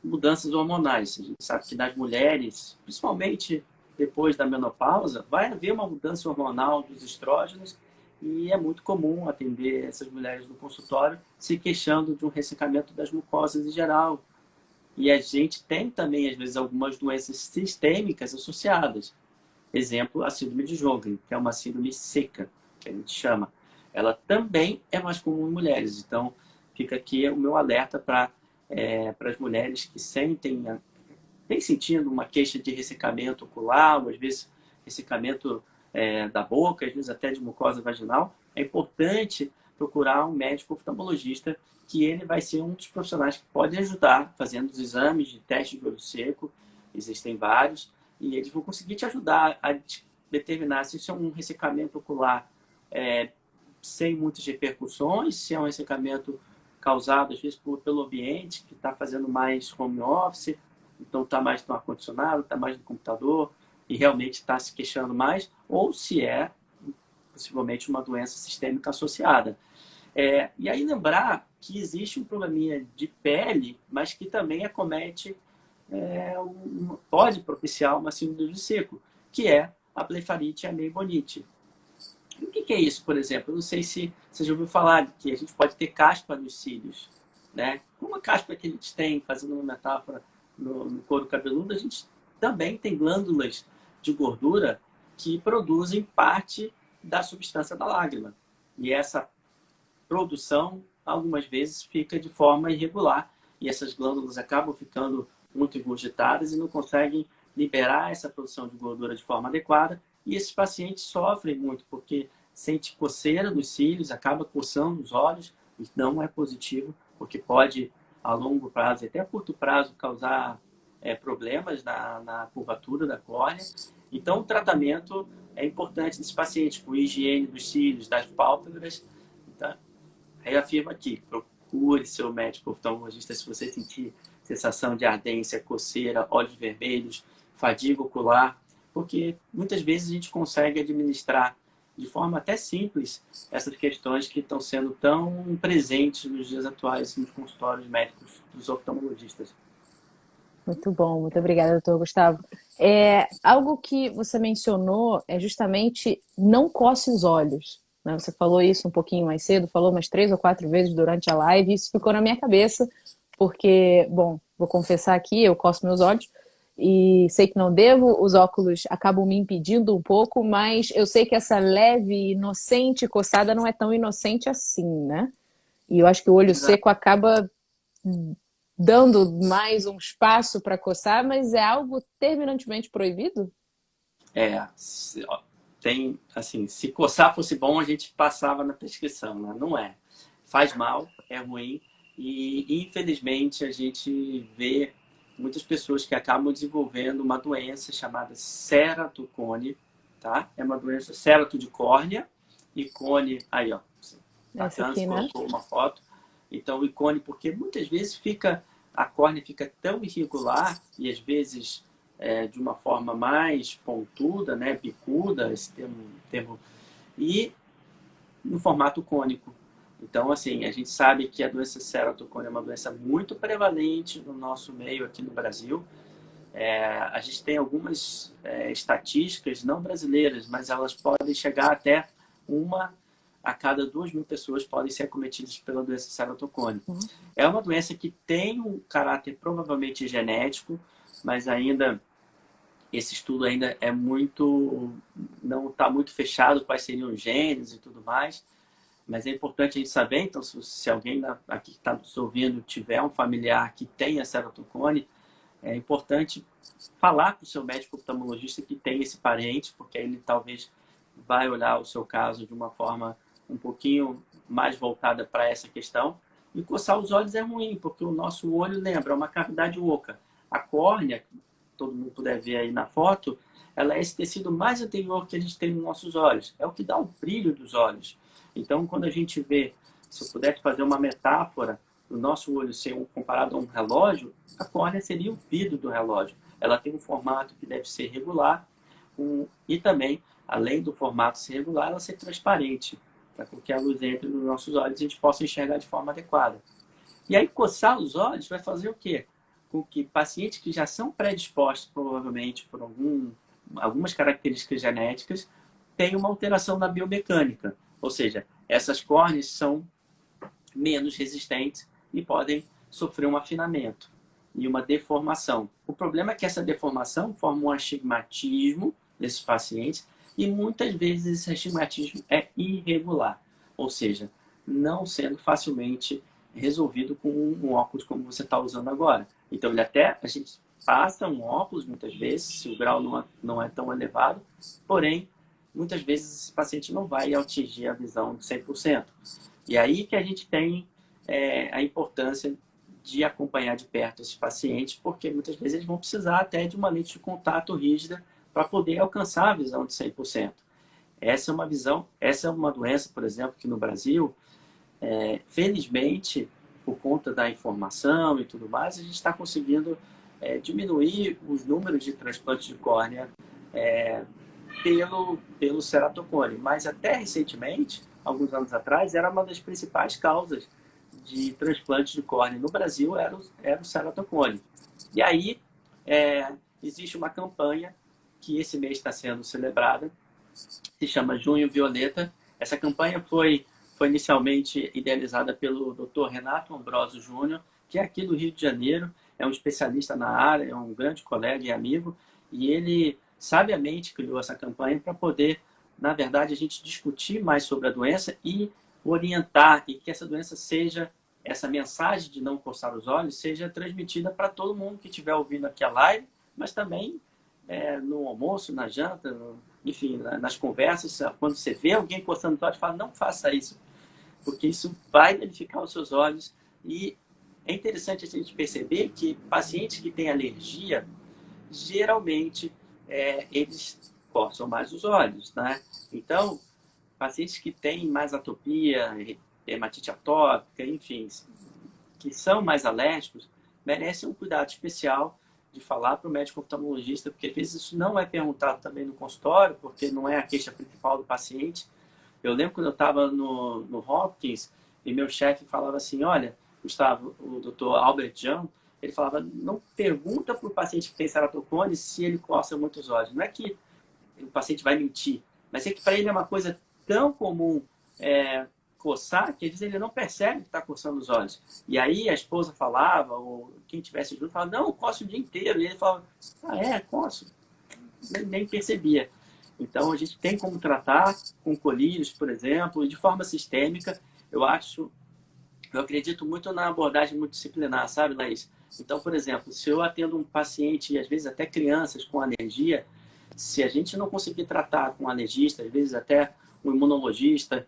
mudanças hormonais. A gente sabe que nas mulheres, principalmente depois da menopausa, vai haver uma mudança hormonal dos estrógenos e é muito comum atender essas mulheres no consultório se queixando de um ressecamento das mucosas em geral. E a gente tem também, às vezes, algumas doenças sistêmicas associadas. Exemplo, a síndrome de Sjögren, que é uma síndrome seca, que a gente chama. Ela também é mais comum em mulheres. Então, fica aqui o meu alerta para as mulheres que têm sentindo uma queixa de ressecamento ocular, ou às vezes ressecamento da boca, às vezes até de mucosa vaginal. É importante procurar um médico oftalmologista, que ele vai ser um dos profissionais que pode ajudar fazendo os exames de teste de olho seco. Existem vários. E eles vão conseguir te ajudar a determinar se isso é um ressecamento ocular sem muitas repercussões, se é um ressecamento causado, às vezes, pelo ambiente, que está fazendo mais home office, então está mais no ar-condicionado, está mais no computador, e realmente está se queixando mais, ou se é, possivelmente, uma doença sistêmica associada. E aí lembrar que existe um probleminha de pele, mas que também acomete pode propiciar uma síndrome do seco, que é a blefarite ameibonite. E o que é isso, por exemplo? Eu não sei se você já ouviu falar de que a gente pode ter caspa nos cílios, né? Uma caspa que a gente tem, fazendo uma metáfora no couro cabeludo, a gente também tem glândulas de gordura que produzem parte da substância da lágrima. E essa produção, algumas vezes, fica de forma irregular. E essas glândulas acabam ficando muito engurgitadas e não conseguem liberar essa produção de gordura de forma adequada. E esses pacientes sofrem muito, porque sente coceira nos cílios, acaba coçando os olhos, e não é positivo, porque pode, a longo prazo e até a curto prazo, causar problemas na curvatura da córnea. Então, o tratamento é importante nesse paciente, com higiene dos cílios, das pálpebras. Então, reafirma aqui, procure seu médico oftalmologista se você sentir sensação de ardência, coceira, olhos vermelhos, fadiga ocular, porque muitas vezes a gente consegue administrar de forma até simples essas questões que estão sendo tão presentes nos dias atuais nos consultórios médicos dos oftalmologistas. Muito bom, muito obrigada, doutor Gustavo. Algo que você mencionou é justamente não coce os olhos, né? Você falou isso um pouquinho mais cedo, falou umas 3 ou 4 vezes durante a live, e isso ficou na minha cabeça, porque, bom, vou confessar aqui, eu coço meus olhos, e sei que não devo, os óculos acabam me impedindo um pouco, mas eu sei que essa leve, inocente coçada não é tão inocente assim, né? E eu acho que o olho Exato. seco acaba dando mais um espaço para coçar, mas é algo terminantemente proibido? Ó, tem, assim, se coçar fosse bom, a gente passava na prescrição, né? Não é. Faz mal, é ruim e, infelizmente, a gente vê muitas pessoas que acabam desenvolvendo uma doença chamada ceratocone, tá? É uma doença cerato de córnea e cone, aí, ó, Essa bacana, você aqui, né? colocou uma foto. Então, o ícone, porque muitas vezes a córnea fica tão irregular e às vezes de uma forma mais pontuda, né, bicuda, esse termo, e no formato cônico. Então, assim, a gente sabe que a doença ceratocone é uma doença muito prevalente no nosso meio aqui no Brasil. A gente tem algumas estatísticas, não brasileiras, mas elas podem chegar até uma a cada 2.000 pessoas podem ser acometidas pela doença ceratocone. É uma doença que tem um caráter provavelmente genético, mas ainda esse estudo ainda é muito não está muito fechado quais seriam os genes e tudo mais, mas é importante a gente saber. Então, se alguém aqui que está nos ouvindo tiver um familiar que tenha ceratocone, é importante falar com o seu médico oftalmologista que tem esse parente, porque ele talvez vai olhar o seu caso de uma forma um pouquinho mais voltada para essa questão. E coçar os olhos é ruim, porque o nosso olho, lembra, é uma cavidade oca. A córnea, todo mundo puder ver aí na foto, ela é esse tecido mais anterior que a gente tem nos nossos olhos. É o que dá o brilho dos olhos. Então, quando a gente vê, se eu puder fazer uma metáfora, o nosso olho ser comparado a um relógio, a córnea seria o vidro do relógio. Ela tem um formato que deve ser regular e também, além do formato ser regular, ela ser transparente, para que a luz entre nos nossos olhos e a gente possa enxergar de forma adequada. E aí, coçar os olhos vai fazer o quê? Com que pacientes que já são predispostos, provavelmente, por algumas características genéticas, tenham uma alteração na biomecânica. Ou seja, essas córneas são menos resistentes e podem sofrer um afinamento e uma deformação. O problema é que essa deformação forma um astigmatismo desses pacientes e muitas vezes esse astigmatismo é irregular, ou seja, não sendo facilmente resolvido com um óculos como você está usando agora. Então, a gente passa um óculos muitas vezes, se o grau não é tão elevado, porém, muitas vezes esse paciente não vai atingir a visão de 100%. E aí que a gente tem a importância de acompanhar de perto esses pacientes, porque muitas vezes eles vão precisar até de uma lente de contato rígida para poder alcançar a visão de 100%. Essa é uma doença, por exemplo, que no Brasil, felizmente, por conta da informação e tudo mais, a gente está conseguindo diminuir os números de transplantes de córnea pelo ceratocone. Mas até recentemente, alguns anos atrás, era uma das principais causas de transplante de córnea no Brasil, era o ceratocone. E aí, existe uma campanha que esse mês está sendo celebrada, se chama Junho Violeta. Essa campanha foi inicialmente idealizada pelo Dr. Renato Ambrosio Júnior, que é aqui do Rio de Janeiro, é um especialista na área, é um grande colega e amigo, e ele sabiamente criou essa campanha para poder, na verdade, a gente discutir mais sobre a doença e orientar, e que essa doença seja, essa mensagem de não coçar os olhos, seja transmitida para todo mundo que estiver ouvindo aqui a live, mas também no almoço, na janta, enfim, nas conversas, quando você vê alguém coçando os olhos, fala, não faça isso, porque isso vai danificar os seus olhos. E é interessante a gente perceber que pacientes que têm alergia, geralmente, eles coçam mais os olhos, né? Então, pacientes que têm mais atopia, dermatite atópica, enfim, que são mais alérgicos, merecem um cuidado especial de falar para o médico oftalmologista, porque às vezes isso não é perguntado também no consultório, porque não é a queixa principal do paciente. Eu lembro quando eu estava no Hopkins e meu chefe falava assim, olha, Gustavo, o Dr. Albert Jahn, ele falava, não pergunta para o paciente que tem ceratocone se ele coça muitos olhos. Não é que o paciente vai mentir, mas é que para ele é uma coisa tão comum coçar, que às vezes ele não percebe que está coçando os olhos. E aí a esposa falava, ou quem estivesse junto, falava, não, eu coço o dia inteiro. E ele falava, coço. Nem percebia. Então, a gente tem como tratar com colírios, por exemplo, de forma sistêmica. Eu acredito muito na abordagem multidisciplinar, sabe, Laís? Então, por exemplo, se eu atendo um paciente, e às vezes até crianças com alergia, se a gente não conseguir tratar com um alergista, às vezes até um imunologista,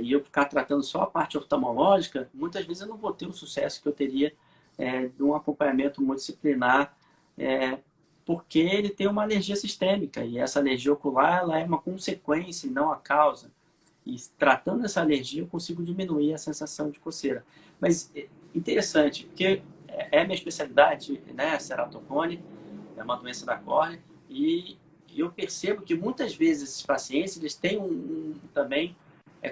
e eu ficar tratando só a parte oftalmológica, muitas vezes eu não vou ter o sucesso que eu teria de um acompanhamento multidisciplinar, porque ele tem uma alergia sistêmica, e essa alergia ocular ela é uma consequência e não a causa. E tratando essa alergia, eu consigo diminuir a sensação de coceira. Mas interessante, porque é a minha especialidade, né? Ceratocone, é uma doença da córnea, e eu percebo que muitas vezes esses pacientes, eles têm também,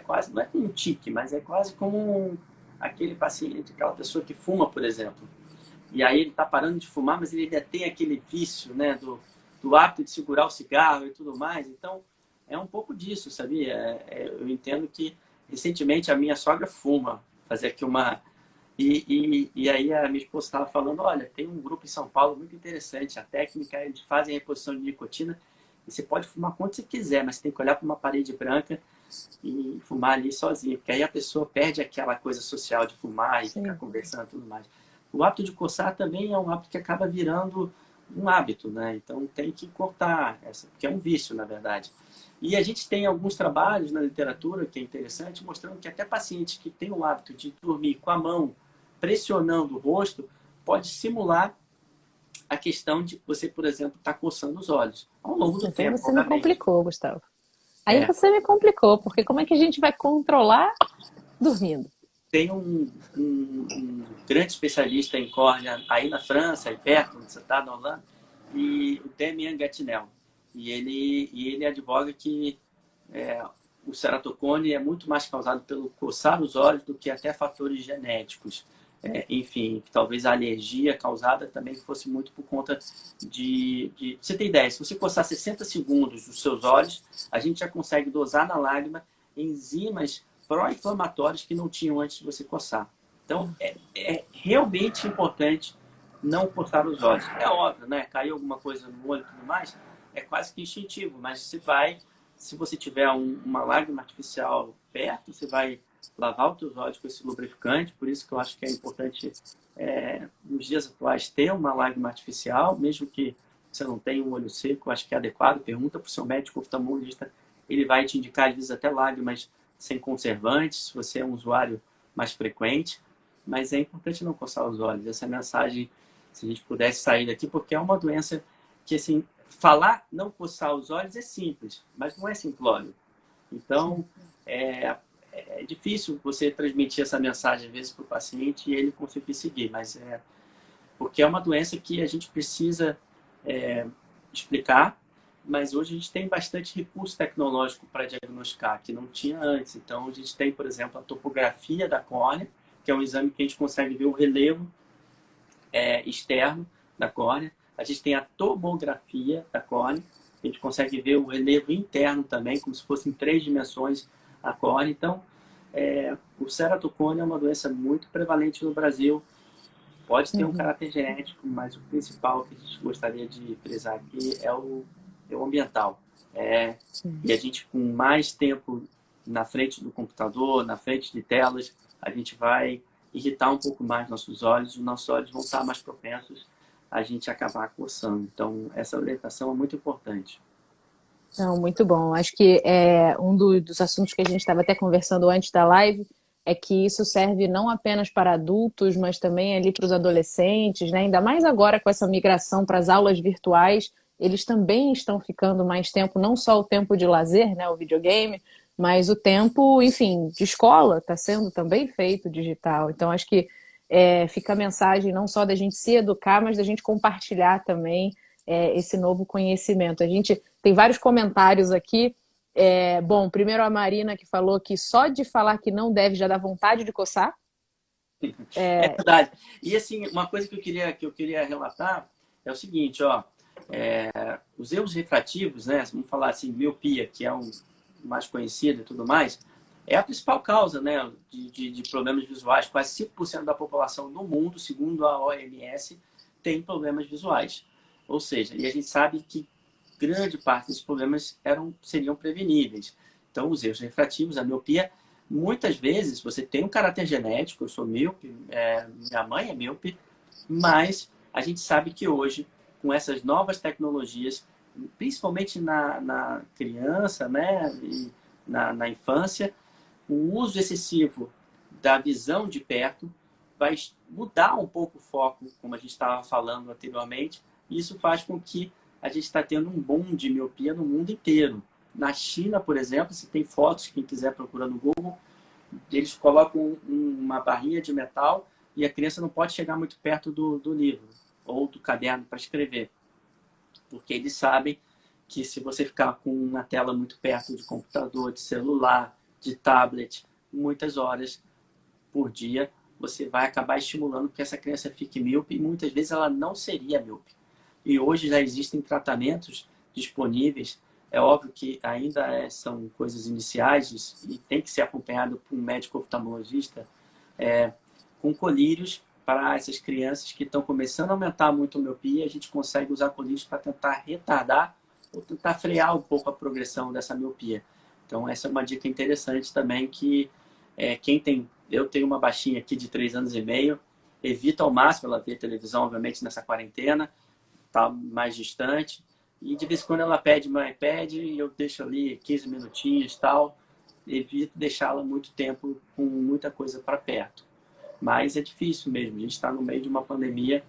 quase, não é como um tique, mas é quase como aquele paciente, aquela pessoa que fuma, por exemplo. E aí ele está parando de fumar, mas ele ainda tem aquele vício, né? Do hábito de segurar o cigarro e tudo mais. Então, é um pouco disso, sabia? Eu entendo que, recentemente, a minha sogra fuma. Fazer aqui uma... E aí a minha esposa estava falando, olha, tem um grupo em São Paulo muito interessante. A técnica, eles fazem a reposição de nicotina. E você pode fumar quanto você quiser, mas você tem que olhar para uma parede branca e fumar ali sozinho. Porque aí a pessoa perde aquela coisa social de fumar e ficar conversando e tudo mais. O hábito de coçar também é um hábito que acaba virando um hábito, né? Então tem que cortar, porque é um vício, na verdade. E a gente tem alguns trabalhos na literatura, que é interessante, mostrando que até pacientes que têm o hábito de dormir com a mão pressionando o rosto, pode simular a questão de você, por exemplo, estar coçando os olhos ao longo do tempo. Você me complicou, Gustavo. Aí É. você me complicou, porque como é que a gente vai controlar dormindo? Tem um grande especialista em córnea aí na França, aí perto, onde você está, na Holanda, e o Damien Gatinel. E ele advoga que o ceratocone é muito mais causado pelo coçar os olhos do que até fatores genéticos. Enfim, que talvez a alergia causada também fosse muito por conta de... Você tem ideia, se você coçar 60 segundos os seus olhos, a gente já consegue dosar na lágrima enzimas pró-inflamatórios que não tinham antes de você coçar. Então, é realmente importante não coçar os olhos. É óbvio, né? Caiu alguma coisa no olho e tudo mais, é quase que instintivo, mas se você tiver uma lágrima artificial perto, você vai lavar os teus olhos com esse lubrificante, por isso que eu acho que é importante, nos dias atuais, ter uma lágrima artificial, mesmo que você não tenha um olho seco, eu acho que é adequado, pergunta para o seu médico oftalmologista, ele vai te indicar, às vezes, até lágrimas sem conservantes, se você é um usuário mais frequente, mas é importante não coçar os olhos. Essa é a mensagem, se a gente pudesse sair daqui, porque é uma doença que, assim, falar não coçar os olhos é simples, mas não é simplório. Então, é difícil você transmitir essa mensagem, às vezes, para o paciente e ele conseguir seguir, mas porque é uma doença que a gente precisa explicar, mas hoje a gente tem bastante recurso tecnológico para diagnosticar, que não tinha antes. Então, a gente tem, por exemplo, a topografia da córnea, que é um exame que a gente consegue ver o relevo externo da córnea. A gente tem a tomografia da córnea, a gente consegue ver o relevo interno também, como se fosse em 3 dimensões a córnea. Então, o ceratocone é uma doença muito prevalente no Brasil. Pode ter um caráter genético, mas o principal que a gente gostaria de frisar aqui é o ambiental. E a gente, com mais tempo na frente do computador, na frente de telas, a gente vai irritar um pouco mais nossos olhos, e os nossos olhos vão estar mais propensos a gente acabar coçando. Então, essa orientação é muito importante. Não, muito bom. Acho que um dos assuntos que a gente estava até conversando antes da live é que isso serve não apenas para adultos, mas também ali para os adolescentes, né? Ainda mais agora com essa migração para as aulas virtuais, eles também estão ficando mais tempo, não só o tempo de lazer, né, o videogame, mas o tempo, enfim, de escola está sendo também feito digital. Então, acho que fica a mensagem não só da gente se educar, mas da gente compartilhar também esse novo conhecimento. A gente tem vários comentários aqui. Bom, primeiro a Marina, que falou que só de falar que não deve já dá vontade de coçar. É verdade. E assim, uma coisa que eu queria relatar é o seguinte, ó, os erros refrativos, né? Vamos falar assim, miopia, que é um mais conhecido e tudo mais, é a principal causa, né, de problemas visuais. Quase 5% da população no mundo, segundo a OMS, tem problemas visuais. Ou seja, e a gente sabe que grande parte desses problemas seriam preveníveis. Então, os erros refrativos, a miopia, muitas vezes você tem um caráter genético, eu sou míope, minha mãe é míope, mas a gente sabe que hoje, com essas novas tecnologias, principalmente na criança, né, e na infância, o uso excessivo da visão de perto vai mudar um pouco o foco, como a gente estava falando anteriormente, e isso faz com que a gente está tendo um boom de miopia no mundo inteiro. Na China, por exemplo, se tem fotos, quem quiser procurar no Google, eles colocam uma barrinha de metal e a criança não pode chegar muito perto do livro ou do caderno para escrever, porque eles sabem que se você ficar com uma tela muito perto de computador, de celular, de tablet, muitas horas por dia, você vai acabar estimulando que essa criança fique míope e muitas vezes ela não seria míope. E hoje já existem tratamentos disponíveis. É óbvio que ainda são coisas iniciais e tem que ser acompanhado por um médico oftalmologista com colírios para essas crianças que estão começando a aumentar muito a miopia. A gente consegue usar colírios para tentar retardar ou tentar frear um pouco a progressão dessa miopia. Então, essa é uma dica interessante também que quem tem... Eu tenho uma baixinha aqui de 3 anos e meio, evita ao máximo ela ver televisão, obviamente, nessa quarentena, tá mais distante. E de vez em quando ela pede meu iPad e eu deixo ali 15 minutinhos tal. Evito deixá-la muito tempo com muita coisa para perto. Mas é difícil mesmo, a gente está no meio de uma pandemia.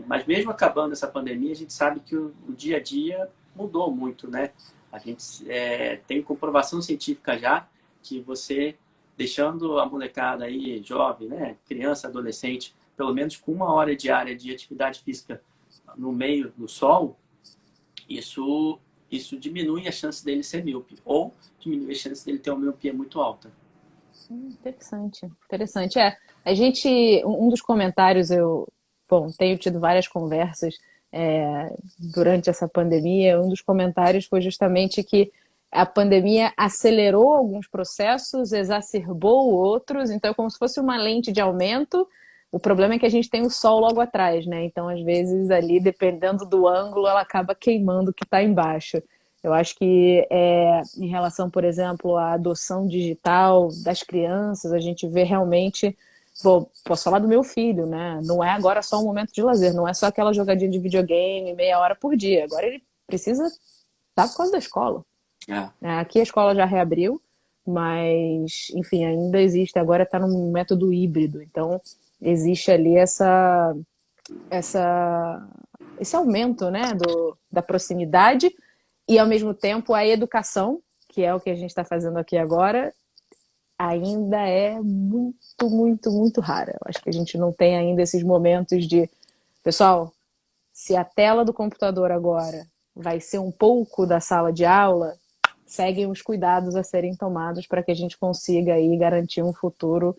Mas mesmo acabando essa pandemia, a gente sabe que o dia a dia mudou muito, né? A gente tem comprovação científica já que você deixando a molecada aí, jovem, né? Criança, adolescente, pelo menos com 1 hora diária de atividade física no meio do sol, isso diminui a chance dele ser míope ou diminui a chance dele ter uma miopia muito alta. Interessante, interessante. A gente, um dos comentários bom, tenho tido várias conversas durante essa pandemia. Um dos comentários foi justamente que a pandemia acelerou alguns processos, exacerbou outros, então é como se fosse uma lente de aumento. O problema é que a gente tem o sol logo atrás, né? Então, às vezes, ali, dependendo do ângulo, ela acaba queimando o que está embaixo. Eu acho que em relação, por exemplo, à adoção digital das crianças, a gente vê realmente. Bom, posso falar do meu filho, né? Não é agora só um momento de lazer, não é só aquela jogadinha de videogame meia hora por dia. Agora ele precisa estar por causa da escola. É. Aqui a escola já reabriu, mas, enfim, ainda existe. Agora está num método híbrido, então existe ali esse aumento, né, da proximidade e, ao mesmo tempo, a educação, que é o que a gente está fazendo aqui agora, ainda é muito, muito, muito rara. Eu acho que a gente não tem ainda esses momentos de, pessoal, se a tela do computador agora vai ser um pouco da sala de aula, seguem os cuidados a serem tomados para que a gente consiga aí garantir um futuro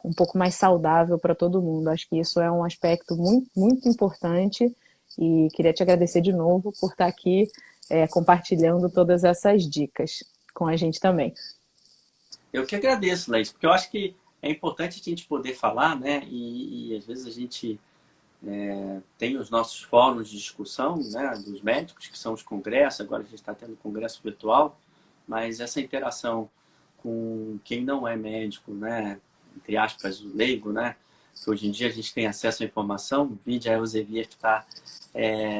um pouco mais saudável para todo mundo. Acho que isso é um aspecto muito, muito importante e queria te agradecer de novo por estar aqui compartilhando todas essas dicas com a gente também. Eu que agradeço, Leite, porque eu acho que é importante a gente poder falar, né? E às vezes a gente tem os nossos fóruns de discussão, né, dos médicos, que são os congressos. Agora a gente está tendo congresso virtual, mas essa interação com quem não é médico, né, entre aspas, o leigo, né, que hoje em dia a gente tem acesso à informação. O vídeo a Elsevier que está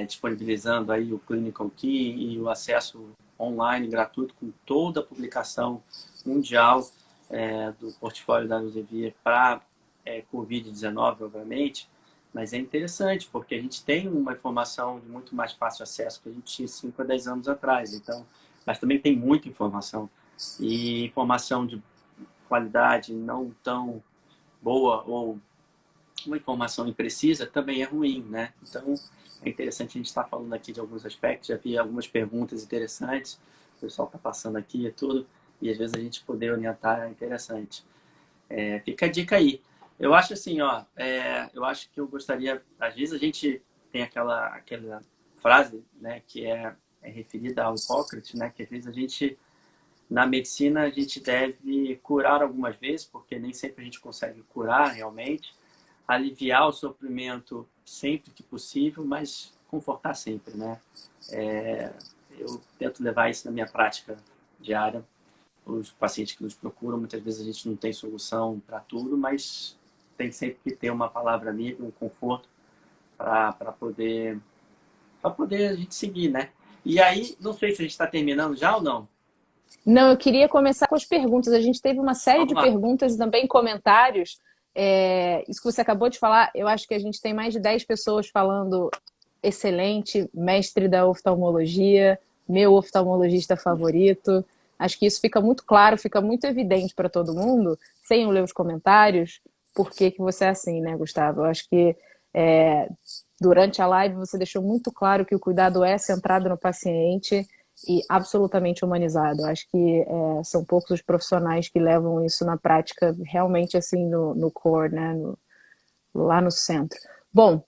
disponibilizando aí o Clinical Key e o acesso online gratuito com toda a publicação mundial do portfólio da Elsevier para Covid-19, obviamente. Mas é interessante, porque a gente tem uma informação de muito mais fácil acesso que a gente tinha 5 a 10 anos atrás. Então, mas também tem muita informação. E informação de qualidade não tão boa ou uma informação imprecisa também é ruim, né? Então, é interessante a gente estar falando aqui de alguns aspectos. Já vi algumas perguntas interessantes. O pessoal está passando aqui e tudo. E às vezes a gente poder orientar é interessante. Fica a dica aí. Eu acho assim, eu acho que eu gostaria, às vezes a gente tem aquela frase, né, que é referida ao Hipócrates, né, que às vezes a gente Na medicina, a gente deve curar algumas vezes, porque nem sempre a gente consegue curar realmente, aliviar o sofrimento sempre que possível, mas confortar sempre, né? Eu tento levar isso na minha prática diária. Os pacientes que nos procuram, muitas vezes a gente não tem solução para tudo, mas tem sempre que ter uma palavra amiga, um conforto para poder a gente seguir, né? E aí, não sei se a gente está terminando já ou não. Não, eu queria começar com as perguntas. A gente teve uma série de Vamos lá. perguntas e também comentários. Isso que você acabou de falar, eu acho que a gente tem mais de 10 pessoas falando excelente, mestre da oftalmologia, meu oftalmologista favorito. Acho que isso fica muito claro, fica muito evidente para todo mundo, sem eu ler os comentários, por que que você é assim, né, Gustavo? Eu acho que é, durante a live você deixou muito claro que o cuidado é centrado no paciente e absolutamente humanizado. Acho que são poucos os profissionais que levam isso na prática realmente assim no core, né? Lá no centro. Bom,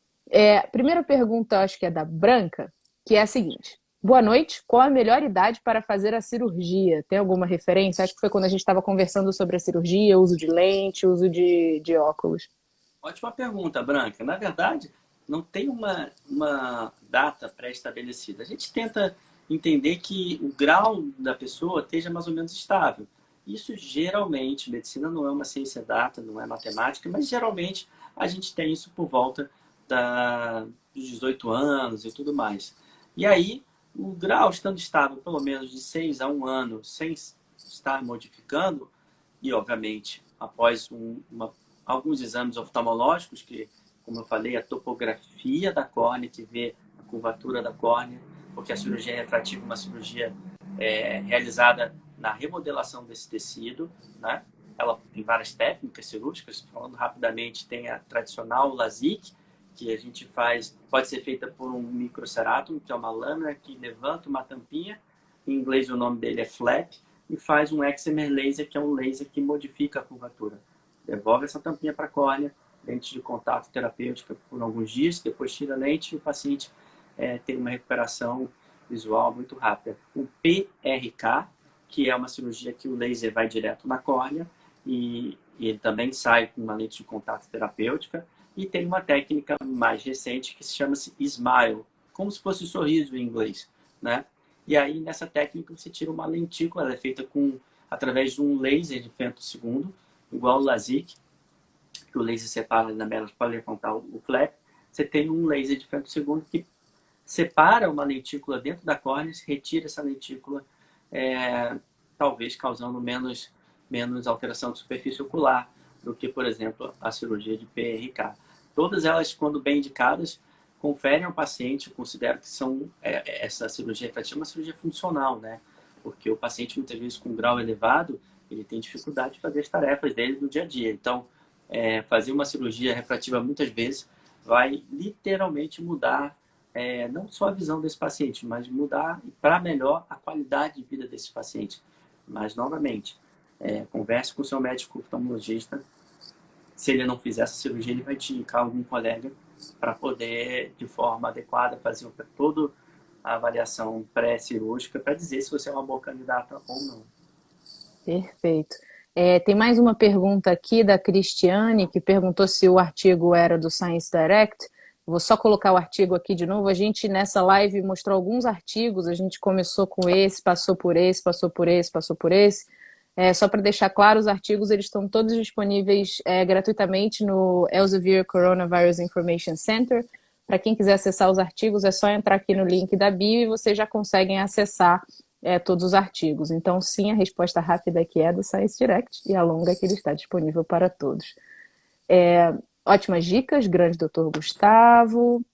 primeira pergunta acho que é da Branca, que é a seguinte. Boa noite, qual a melhor idade para fazer a cirurgia? Tem alguma referência? Acho que foi quando a gente estava conversando sobre a cirurgia, uso de lente, uso de óculos. Ótima pergunta, Branca. Na verdade, não tem uma data pré-estabelecida. A gente tenta entender que o grau da pessoa esteja mais ou menos estável. Isso geralmente, medicina não é uma ciência data, não é matemática, mas geralmente a gente tem isso por volta dos 18 anos e tudo mais. E aí, o grau estando estável pelo menos de 6 a 1 ano, sem estar modificando, e obviamente após alguns exames oftalmológicos, que, como eu falei, a topografia da córnea, que vê a curvatura da córnea, porque a cirurgia refrativa é uma cirurgia realizada na remodelação desse tecido, né? Ela tem várias técnicas cirúrgicas, falando rapidamente, tem a tradicional LASIK, que a gente faz, pode ser feita por um microceratum, que é uma lâmina que levanta uma tampinha, em inglês o nome dele é flap, e faz um excimer laser, que é um laser que modifica a curvatura. Devolve essa tampinha para a córnea, lente de contato terapêutica por alguns dias, depois tira a lente e o paciente tem uma recuperação visual muito rápida. O PRK, que é uma cirurgia que o laser vai direto na córnea e ele também sai com uma lente de contato terapêutica. E tem uma técnica mais recente que se chama-se Smile, como se fosse sorriso em inglês, né? E aí, nessa técnica, você tira uma lentícula, ela é feita através de um laser de femtosegundo, igual o LASIK, que o laser separa na melas para levantar o flap. Você tem um laser de femtosegundo que separa uma lentícula dentro da córnea, retira essa lentícula, talvez causando menos alteração de superfície ocular do que, por exemplo, a cirurgia de PRK. Todas elas, quando bem indicadas, conferem ao paciente, eu considero que essa cirurgia refrativa é uma cirurgia funcional, né? Porque o paciente, muitas vezes, com grau elevado, ele tem dificuldade de fazer as tarefas dele no dia a dia. Então, fazer uma cirurgia refrativa, muitas vezes, vai literalmente mudar não só a visão desse paciente, mas mudar para melhor a qualidade de vida desse paciente. Mas, novamente, converse com o seu médico oftalmologista. Se ele não fizer essa cirurgia, ele vai te indicar algum colega para poder, de forma adequada, fazer toda a avaliação pré-cirúrgica para dizer se você é uma boa candidata ou não. Perfeito. Tem mais uma pergunta aqui da Cristiane, que perguntou se o artigo era do Science Direct. Vou só colocar o artigo aqui de novo. A gente, nessa live, mostrou alguns artigos. A gente começou com esse, passou por esse, passou por esse, passou por esse. Só para deixar claro, os artigos eles estão todos disponíveis gratuitamente no Elsevier Coronavirus Information Center. Para quem quiser acessar os artigos, é só entrar aqui no link da bio e vocês já conseguem acessar todos os artigos. Então, sim, a resposta rápida aqui é do Science Direct e a longa que ele está disponível para todos. Ótimas dicas, grande doutor Gustavo.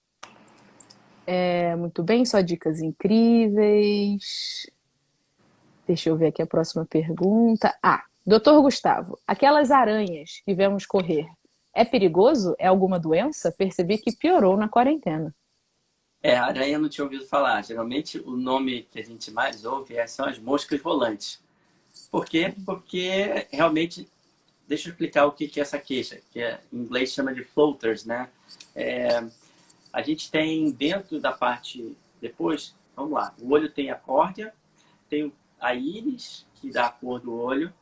Muito bem, só dicas incríveis. Deixa eu ver aqui a próxima pergunta. Doutor Gustavo, aquelas aranhas que vemos correr, é perigoso? É alguma doença? Percebi que piorou na quarentena. Aranha eu não tinha ouvido falar. Geralmente o nome que a gente mais ouve são as moscas volantes. Por quê? Porque realmente, deixa eu explicar o que é essa queixa, que em inglês chama de floaters, né? A gente tem dentro da parte, depois, vamos lá, o olho tem a córnea, tem a íris, que dá a cor do olho,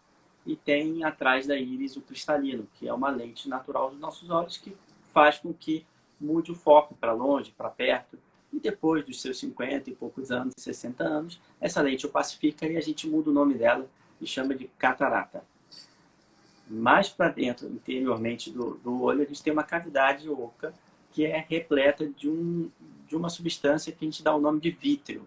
e tem atrás da íris o cristalino, que é uma lente natural dos nossos olhos que faz com que mude o foco para longe, para perto. E depois dos seus 50 e poucos anos, 60 anos, essa lente opacifica e a gente muda o nome dela e chama de catarata. Mais para dentro, interiormente do olho, a gente tem uma cavidade oca que é repleta de uma substância que a gente dá o nome de vítreo,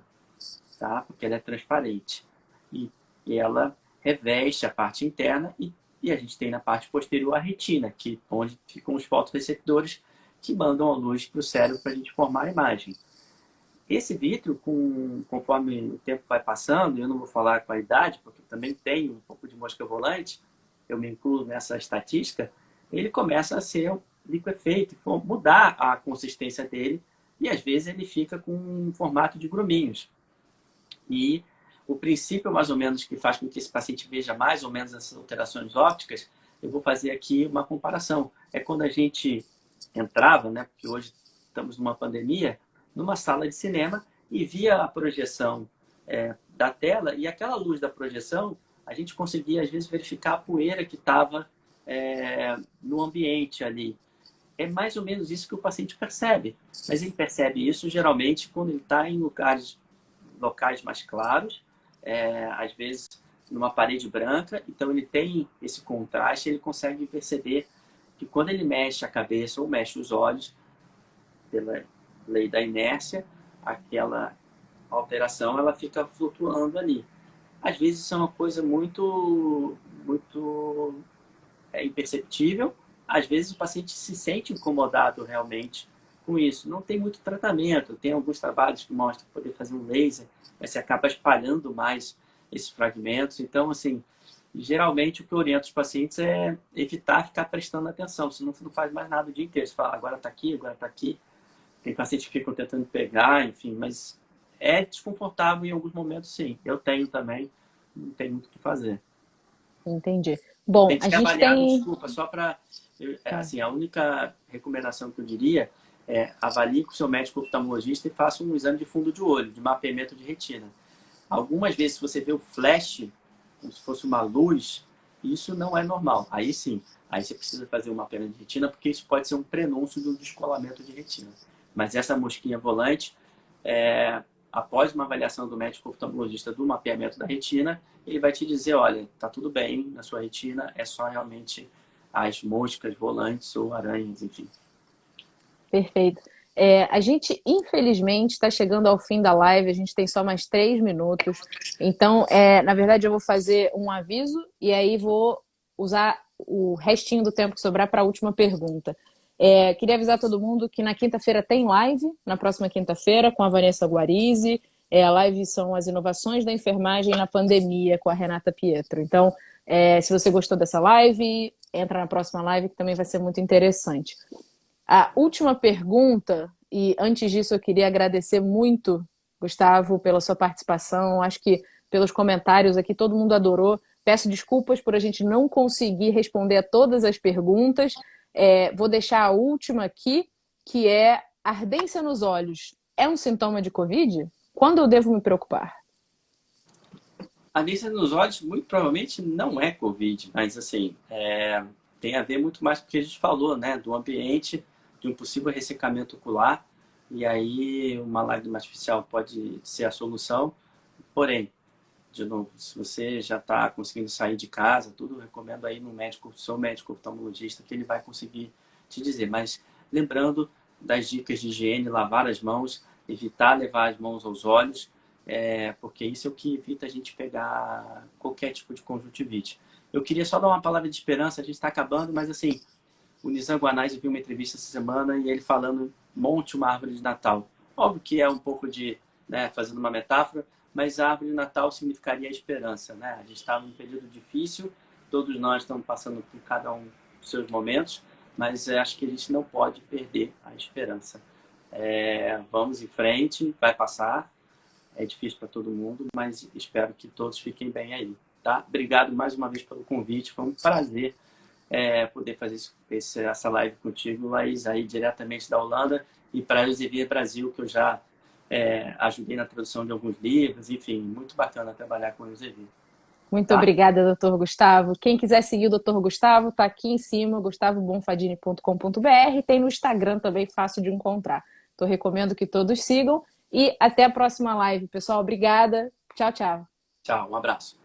tá? Porque ela é transparente. E ela reveste a parte interna e a gente tem na parte posterior a retina, onde ficam os fotorreceptores que mandam a luz para o cérebro para a gente formar a imagem. Esse vítreo, conforme o tempo vai passando, eu não vou falar com a idade, porque também tenho um pouco de mosca volante, eu me incluo nessa estatística, ele começa a ser liquefeito, mudar a consistência dele, e às vezes ele fica com um formato de gruminhos. E o princípio, mais ou menos, que faz com que esse paciente veja mais ou menos essas alterações ópticas, eu vou fazer aqui uma comparação. É quando a gente entrava, né, porque hoje estamos numa pandemia, numa sala de cinema e via a projeção da tela e aquela luz da projeção, a gente conseguia, às vezes, verificar a poeira que estava no ambiente ali. É mais ou menos isso que o paciente percebe. Mas ele percebe isso, geralmente, quando ele está em locais mais claros, às vezes numa parede branca, então ele tem esse contraste, ele consegue perceber que quando ele mexe a cabeça ou mexe os olhos, pela lei da inércia, aquela alteração ela fica flutuando ali. Às vezes isso é uma coisa muito imperceptível, às vezes o paciente se sente incomodado realmente com isso. Não tem muito tratamento, tem alguns trabalhos que mostram poder fazer um laser, mas você acaba espalhando mais esses fragmentos. Então, assim, geralmente o que eu oriento os pacientes é evitar ficar prestando atenção, senão você não faz mais nada o dia inteiro. Você fala, agora está aqui, agora está aqui. Tem pacientes que ficam tentando pegar, enfim, mas é desconfortável em alguns momentos, sim. Eu tenho também, não tem muito o que fazer. Entendi. Bom, Tem que a ser gente avaliado, tem... desculpa, só para... Tá. Assim, a única recomendação que eu diria é avalie com o seu médico oftalmologista e faça um exame de fundo de olho, de mapeamento de retina. Algumas vezes, se você vê o flash, como se fosse uma luz, isso não é normal. Aí sim, aí você precisa fazer um mapeamento de retina, porque isso pode ser um prenúncio do descolamento de retina. Mas essa mosquinha volante, após uma avaliação do médico oftalmologista do mapeamento da retina, ele vai te dizer, olha, tá tudo bem na sua retina, é só realmente as moscas volantes ou aranhas, enfim. Perfeito. A gente, infelizmente, está chegando ao fim da live, a gente tem só mais 3 minutos. Então, na verdade, eu vou fazer um aviso e aí vou usar o restinho do tempo que sobrar para a última pergunta. Queria avisar todo mundo que na quinta-feira tem live, na próxima quinta-feira, com a Vanessa Guarizi. A live são as inovações da enfermagem na pandemia, com a Renata Pietro. Então, se você gostou dessa live, entra na próxima live, que também vai ser muito interessante. A última pergunta, e antes disso eu queria agradecer muito, Gustavo, pela sua participação. Acho que pelos comentários aqui todo mundo adorou. Peço desculpas por a gente não conseguir responder a todas as perguntas. Vou deixar a última aqui, que é ardência nos olhos. É um sintoma de Covid? Quando eu devo me preocupar? A ardência nos olhos, muito provavelmente, não é Covid, mas assim, tem a ver muito mais com o que a gente falou, né? Do ambiente, de um possível ressecamento ocular, e aí uma lágrima artificial pode ser a solução. Porém, de novo, se você já está conseguindo sair de casa, tudo, eu recomendo aí no médico, seu médico oftalmologista, que ele vai conseguir te dizer. Mas lembrando das dicas de higiene, lavar as mãos, evitar levar as mãos aos olhos, porque isso é o que evita a gente pegar qualquer tipo de conjuntivite. Eu queria só dar uma palavra de esperança, a gente está acabando, mas assim, o Nizam Guanais, eu vi uma entrevista essa semana e ele falando, monte uma árvore de Natal. Óbvio que é um pouco de, né, fazendo uma metáfora, mas a árvore de Natal significaria a esperança, né? A gente está num período difícil, todos nós estamos passando por cada um dos seus momentos, mas acho que a gente não pode perder a esperança. Vamos em frente, vai passar, é difícil para todo mundo, mas espero que todos fiquem bem aí, tá? Obrigado mais uma vez pelo convite, foi um prazer poder fazer essa live contigo, Laís, aí diretamente da Holanda, e para a Elsevier Brasil, que eu já ajudei na tradução de alguns livros, enfim, muito bacana trabalhar com o Elsevier. Muito Tá? obrigada, doutor Gustavo. Quem quiser seguir o doutor Gustavo, tá aqui em cima, gustavobonfadini.com.br. Tem no Instagram também, fácil de encontrar. Então, recomendo que todos sigam. E até a próxima live, pessoal. Obrigada. Tchau, tchau. Tchau, um abraço.